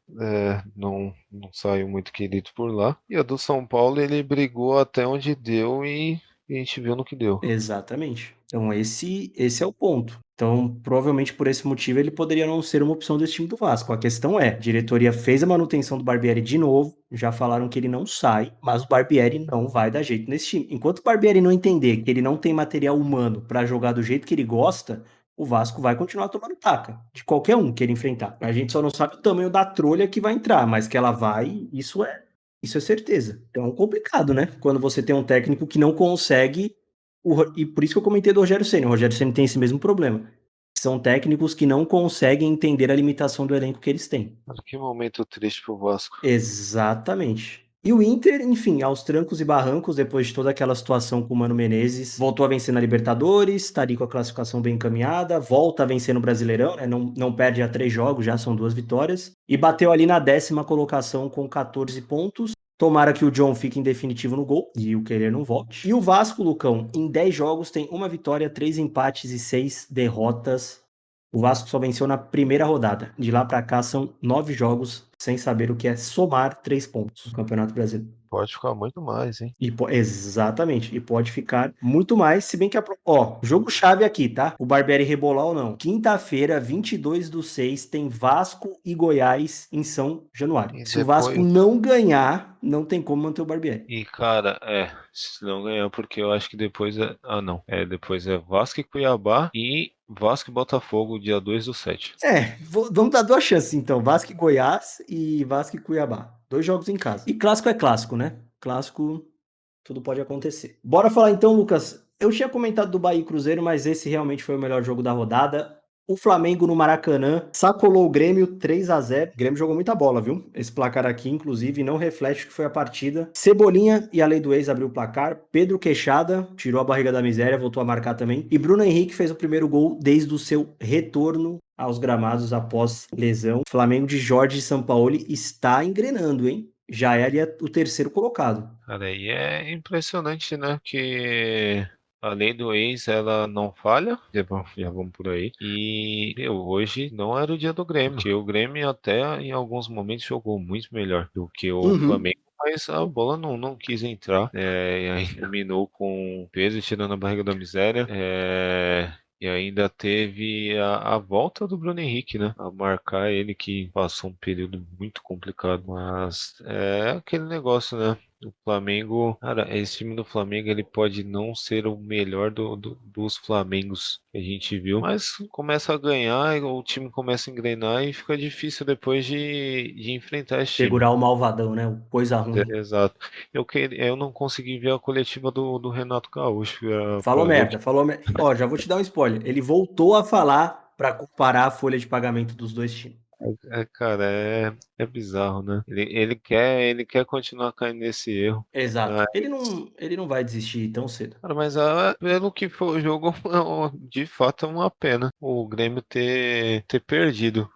não saiu muito querido por lá. E a do São Paulo, ele brigou até onde deu e a gente viu no que deu. Exatamente. Então esse é o ponto. Então, provavelmente por esse motivo ele poderia não ser uma opção desse time do Vasco. A questão é, a diretoria fez a manutenção do Barbieri de novo, já falaram que ele não sai, mas o Barbieri não vai dar jeito nesse time. Enquanto o Barbieri não entender que ele não tem material humano pra jogar do jeito que ele gosta, o Vasco vai continuar tomando taca de qualquer um que ele enfrentar. A gente só não sabe o tamanho da trolha que vai entrar, mas que ela vai, isso é certeza. Então é complicado, né? Quando você tem um técnico que não consegue. E por isso que eu comentei do Rogério Ceni. O Rogério Ceni tem esse mesmo problema. São técnicos que não conseguem entender a limitação do elenco que eles têm. Mas que momento triste pro Vasco. Exatamente. E o Inter, enfim, aos trancos e barrancos, depois de toda aquela situação com o Mano Menezes, voltou a vencer na Libertadores, tá ali com a classificação bem encaminhada, volta a vencer no Brasileirão, né? Não perde a 3 jogos, já são 2 vitórias, e bateu ali na 10ª colocação com 14 pontos. Tomara que o John fique em definitivo no gol e o Querer não volte. E o Vasco, Lucão, em 10 jogos tem 1 vitória, 3 empates e 6 derrotas. O Vasco só venceu na primeira rodada. De lá pra cá são 9 jogos sem saber o que é somar 3 pontos no Campeonato Brasileiro. Pode ficar muito mais, hein? Exatamente. E pode ficar muito mais, se bem que jogo chave aqui, tá? O Barbieri rebolar ou não. Quinta-feira, 22/6, tem Vasco e Goiás em São Januário. Se o Vasco não ganhar, não tem como manter o Barbieri. E, cara, se não ganhar, porque eu acho que depois depois é Vasco e Cuiabá e Vasco e Botafogo, dia 2/7. Vamos dar 2 chances, então. Vasco e Goiás e Vasco e Cuiabá. 2 jogos em casa. E clássico é clássico, né? Clássico, tudo pode acontecer. Bora falar então, Lucas. Eu tinha comentado do Bahia e Cruzeiro, mas esse realmente foi o melhor jogo da rodada. O Flamengo no Maracanã sacolou o Grêmio 3-0. O Grêmio jogou muita bola, viu? Esse placar aqui, inclusive, não reflete o que foi a partida. Cebolinha e a lei do ex abriu o placar. Pedro Queixada tirou a barriga da miséria, voltou a marcar também. E Bruno Henrique fez o primeiro gol desde o seu retorno aos gramados após lesão. O Flamengo de Jorge Sampaoli está engrenando, hein? Já é ali o terceiro colocado. Cara, aí é impressionante, né? Que a lei do ex, ela não falha. Já vamos por aí. E hoje não era o dia do Grêmio. Porque o Grêmio até em alguns momentos jogou muito melhor do que o Flamengo. Mas a bola não quis entrar. E aí terminou com o peso tirando a barriga da miséria. E ainda teve a volta do Bruno Henrique, né? A marcar ele, que passou um período muito complicado. Mas é aquele negócio, né? O Flamengo, cara, esse time do Flamengo, ele pode não ser o melhor dos Flamengos que a gente viu, mas começa a ganhar, o time começa a engrenar e fica difícil depois de enfrentar esse time. Segurar o malvadão, né? O coisa ruim. Exato. Eu não consegui ver a coletiva do Renato Gaúcho. Falou merda. Já vou te dar um spoiler. Ele voltou a falar pra comparar a folha de pagamento dos dois times. Cara, é bizarro, né? Ele quer continuar caindo nesse erro. Exato. Ele não vai desistir tão cedo. Cara, mas pelo que foi o jogo, de fato é uma pena o Grêmio ter perdido.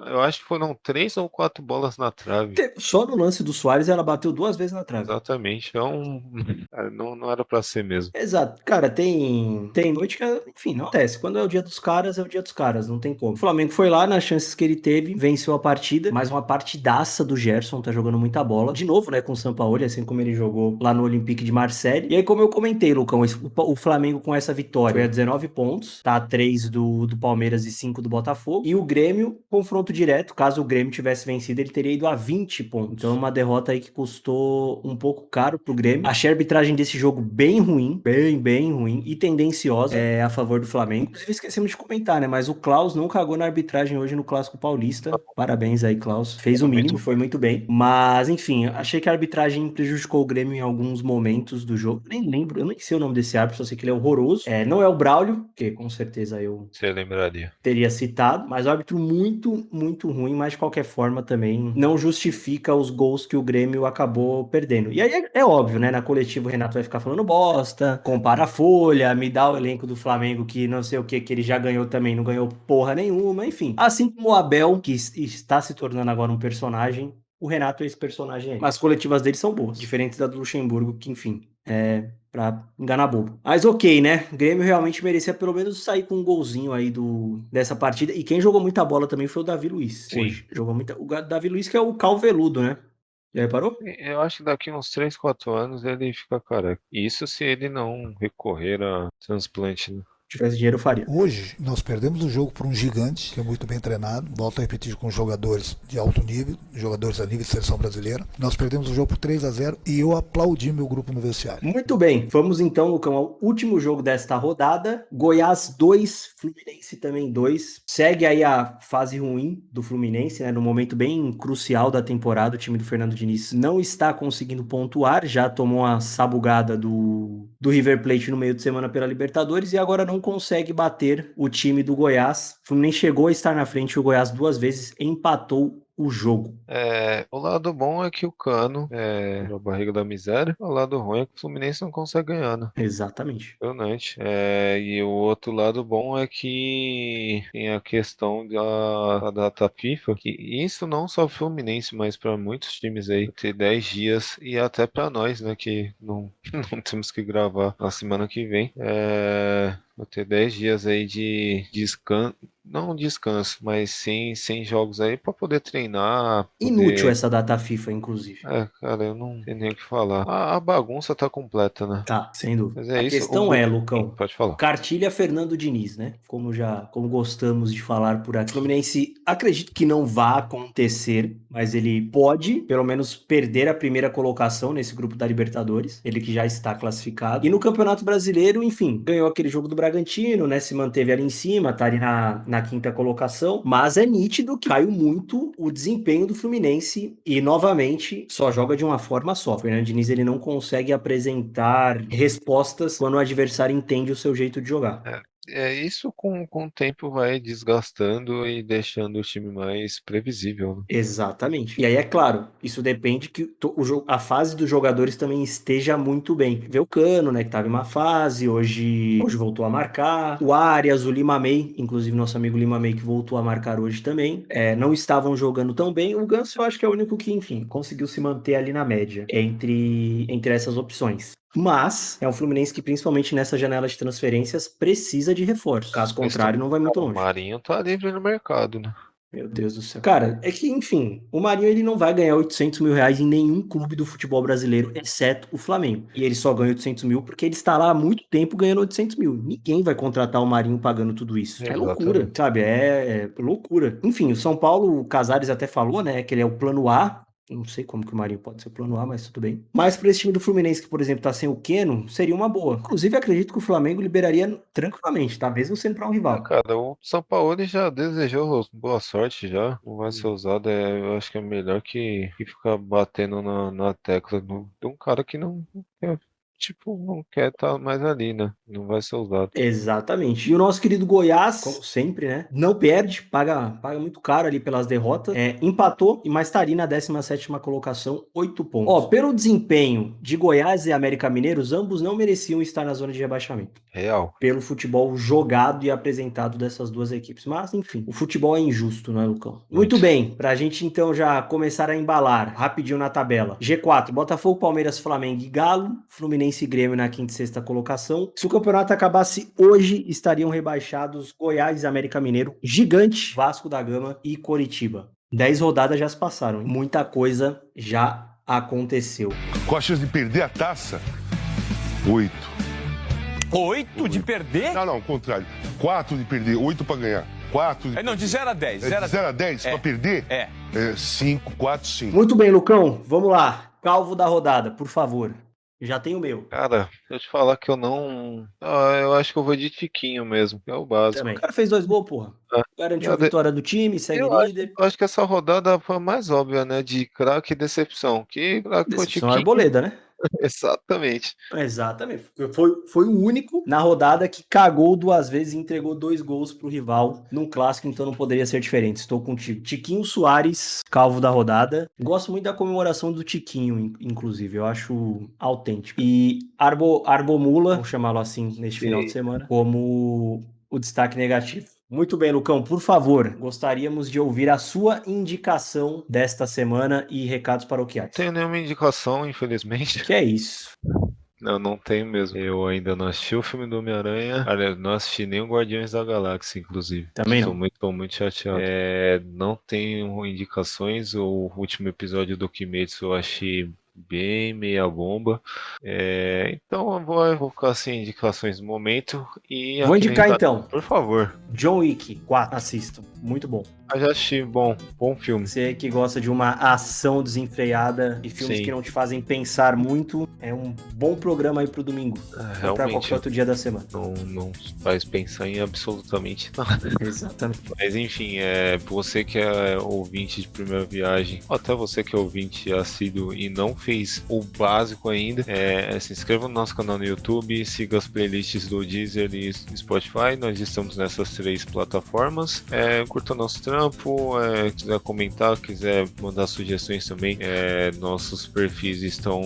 Eu acho que foram 3 ou 4 bolas na trave. Só no lance do Suárez ela bateu 2 vezes na trave. Exatamente. Então, não era pra ser mesmo. Exato. Cara, tem noite que, enfim, não acontece. Quando é o dia dos caras, é o dia dos caras. Não tem como. O Flamengo foi lá, nas chances que ele teve, venceu a partida. Mais uma partidaça do Gerson, tá jogando muita bola. De novo, né, com o Sampaoli, assim como ele jogou lá no Olympique de Marseille. E aí, como eu comentei, Lucão, o Flamengo com essa vitória foi a 19 pontos. Tá a 3 do Palmeiras e 5 do Botafogo. E o Grêmio com confronto direto, caso o Grêmio tivesse vencido, ele teria ido a 20 pontos. Então, uma derrota aí que custou um pouco caro pro Grêmio. Achei a arbitragem desse jogo bem ruim, bem ruim e tendenciosa a favor do Flamengo. Inclusive, esquecemos de comentar, né? Mas o Klaus não cagou na arbitragem hoje no Clássico Paulista. Parabéns aí, Klaus. Fez o mínimo, foi muito bem. Mas, enfim, achei que a arbitragem prejudicou o Grêmio em alguns momentos do jogo. Nem lembro, eu nem sei o nome desse árbitro, só sei que ele é horroroso. Não é o Braulio, que com certeza eu lembraria. Teria citado, mas o árbitro muito ruim, mas de qualquer forma também não justifica os gols que o Grêmio acabou perdendo. E aí é óbvio, né? Na coletiva o Renato vai ficar falando bosta, compara a folha, me dá o elenco do Flamengo que não sei o que ele já ganhou também, não ganhou porra nenhuma, enfim. Assim como o Abel, que está se tornando agora um personagem, o Renato é esse personagem aí. Mas as coletivas dele são boas, diferentes da do Luxemburgo, que enfim, pra enganar bobo. Mas ok, né? O Grêmio realmente merecia pelo menos sair com um golzinho aí dessa partida. E quem jogou muita bola também foi o Davi Luiz. Sim. Hoje. O Davi Luiz, que é o calveludo, né? Já reparou? Eu acho que daqui uns 3, 4 anos ele fica careca. Isso se ele não recorrer a transplante, né? Se tivesse dinheiro, eu faria. Hoje, nós perdemos o jogo por um gigante, que é muito bem treinado. Volto a repetir, com jogadores de alto nível, jogadores a nível de seleção brasileira. Nós perdemos o jogo por 3-0 e eu aplaudi meu grupo no vestiário. Muito bem. Vamos então, Lucão, ao último jogo desta rodada. Goiás 2, Fluminense também 2. Segue aí a fase ruim do Fluminense, né? No momento bem crucial da temporada, o time do Fernando Diniz não está conseguindo pontuar. Já tomou uma sabugada do River Plate no meio de semana pela Libertadores e agora não consegue bater o time do Goiás. O Fluminense chegou a estar na frente, o Goiás 2 vezes empatou o jogo. O lado bom é que o Cano é a barriga da miséria. O lado ruim é que o Fluminense não consegue ganhar, né? Exatamente. Impressionante. E o outro lado bom é que tem a questão da data FIFA, que isso não só o Fluminense, mas para muitos times aí, ter 10 dias e até para nós, né, que não temos que gravar na semana que vem. Vou ter 10 dias aí de descanso. Não descanso, mas sim, sem jogos aí pra poder treinar. Inútil essa data FIFA, inclusive. Cara, eu não tenho nem o que falar. A bagunça tá completa, né? Tá, sem dúvida. Mas A questão Lucão, pode falar. Cartilha Fernando Diniz, né? Como gostamos de falar por aqui. Fluminense, acredito que não vá acontecer, mas ele pode, pelo menos, perder a primeira colocação nesse grupo da Libertadores. Ele que já está classificado. E no Campeonato Brasileiro, enfim, ganhou aquele jogo do Bragantino, né? Se manteve ali em cima, tá ali na quinta colocação, mas é nítido que caiu muito o desempenho do Fluminense e, novamente, só joga de uma forma só. O Fernando Diniz, ele não consegue apresentar respostas quando o adversário entende o seu jeito de jogar. Isso com o tempo vai desgastando e deixando o time mais previsível, né? Exatamente. E aí, é claro, isso depende que a fase dos jogadores também esteja muito bem. Vê o Cano, né, que estava em uma fase, hoje voltou a marcar. O Arias, o Lima May, inclusive nosso amigo Lima May, que voltou a marcar hoje também, não estavam jogando tão bem. O Ganso, eu acho que é o único que, enfim, conseguiu se manter ali na média entre essas opções. Mas é um Fluminense que, principalmente nessa janela de transferências, precisa de reforço. Caso contrário, não vai muito longe. O Marinho tá livre no mercado, né? Meu Deus do céu. Cara, é que, enfim, o Marinho ele não vai ganhar 800 mil reais em nenhum clube do futebol brasileiro, exceto o Flamengo. E ele só ganha 800 mil porque ele está lá há muito tempo ganhando 800 mil. Ninguém vai contratar o Marinho pagando tudo isso. É loucura, sabe? É loucura. Enfim, o São Paulo, o Casares até falou, né, que ele é o plano A. Não sei como que o Marinho pode ser o plano A, mas tudo bem. Mas para esse time do Fluminense, que, por exemplo, tá sem o Keno, seria uma boa. Inclusive, acredito que o Flamengo liberaria tranquilamente, tá? Mesmo sendo para um rival. Cara, o São Paulo já desejou boa sorte já. Não vai ser usado. Eu acho que é melhor que ficar batendo na tecla de um cara que não quer estar mais ali, né? Não vai ser usado. Exatamente. E o nosso querido Goiás, como sempre, né? Não perde, paga muito caro ali pelas derrotas. Empatou, mas tá ali na 17ª colocação, 8 pontos. Pelo desempenho de Goiás e América Mineiro, ambos não mereciam estar na zona de rebaixamento. Real. Pelo futebol jogado e apresentado dessas duas equipes. Mas, enfim, o futebol é injusto, não é, Lucão? Muito bem, pra gente então já começar a embalar rapidinho na tabela. G4, Botafogo, Palmeiras, Flamengo e Galo. Fluminense e Grêmio na 5ª e 6ª colocação. Se o campeonato acabasse hoje, estariam rebaixados Goiás, América Mineiro, Gigante, Vasco da Gama e Coritiba. 10 rodadas já se passaram, hein? Muita coisa já aconteceu. Qual a chance de perder a taça? 8. 8 de perder? Não, o contrário. 4 de perder, 8 pra ganhar. 4 de... Não, de 0 a 10. De 0 a 10 pra perder? 5, 4, 5. Muito bem, Lucão. Vamos lá. Calvo da rodada, por favor. Já tem o meu. Cara, se eu te falar que eu não... eu acho que eu vou de Tiquinho mesmo, que é o básico. Também. O cara fez 2 gols, porra. Garantiu a vitória do time, segue líder. Eu acho que essa rodada foi a mais óbvia, né? De craque e decepção. Que craque foi o Tiquinho. Arboleda, né? Exatamente. Foi o único na rodada que cagou 2 vezes e entregou 2 gols pro rival num clássico, então não poderia ser diferente. Estou contigo. Tiquinho Soares, calvo da rodada. Gosto muito da comemoração do Tiquinho, inclusive. Eu acho autêntico. E Arbomula, vou chamá-lo assim neste final de semana, como o destaque negativo. Muito bem, Lucão, por favor, gostaríamos de ouvir a sua indicação desta semana e recados paroquiais. Não tenho nenhuma indicação, infelizmente. Que é isso? Não tenho mesmo. Eu ainda não assisti o filme do Homem-Aranha. Aliás, não assisti nem o Guardiões da Galáxia, inclusive. Também não. Tô muito chateado. Não tenho indicações. O último episódio do Kimetsu eu achei bem meia bomba. Então eu vou ficar sem indicações no momento. Vou indicar então. Por favor. John Wick 4, assistam. Muito bom. Já assisti, bom filme. Você que gosta de uma ação desenfreada e filmes que não te fazem pensar muito, é um bom programa aí pro domingo. Ou pra qualquer outro dia da semana. Não faz pensar em absolutamente nada. Exatamente. Mas enfim, você que é ouvinte de primeira viagem, ou até você que é ouvinte assíduo e não fez o básico ainda, se inscreva no nosso canal no YouTube, siga as playlists do Deezer e Spotify. Nós estamos nessas 3 plataformas. Curta nosso trampo, quiser comentar, quiser mandar sugestões também, nossos perfis estão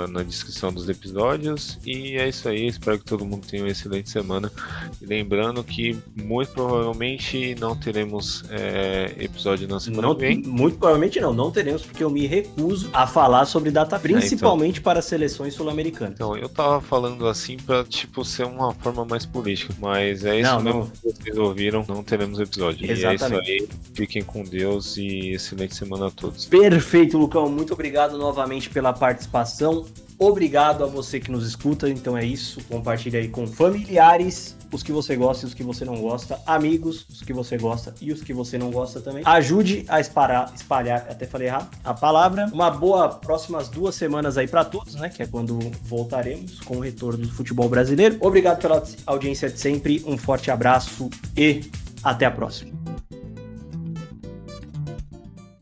na descrição dos episódios. E é isso aí, espero que todo mundo tenha uma excelente semana. E lembrando que muito provavelmente não teremos episódio na semana que vem. Muito provavelmente não teremos, porque eu me recuso a falar sobre data, principalmente para seleções sul-americanas. Então, eu tava falando assim pra, ser uma forma mais política, mas é isso mesmo que vocês ouviram, não teremos episódio. Exatamente. E é isso aí, fiquem com Deus e excelente semana a todos. Perfeito, Lucão, muito obrigado novamente pela participação. Obrigado a você que nos escuta, então é isso, compartilha aí com familiares, os que você gosta e os que você não gosta, amigos, os que você gosta e os que você não gosta também. Ajude a espalhar, até falei errado, a palavra. Uma boa próximas 2 semanas aí pra todos, né, que é quando voltaremos com o retorno do futebol brasileiro. Obrigado pela audiência de sempre, um forte abraço e até a próxima.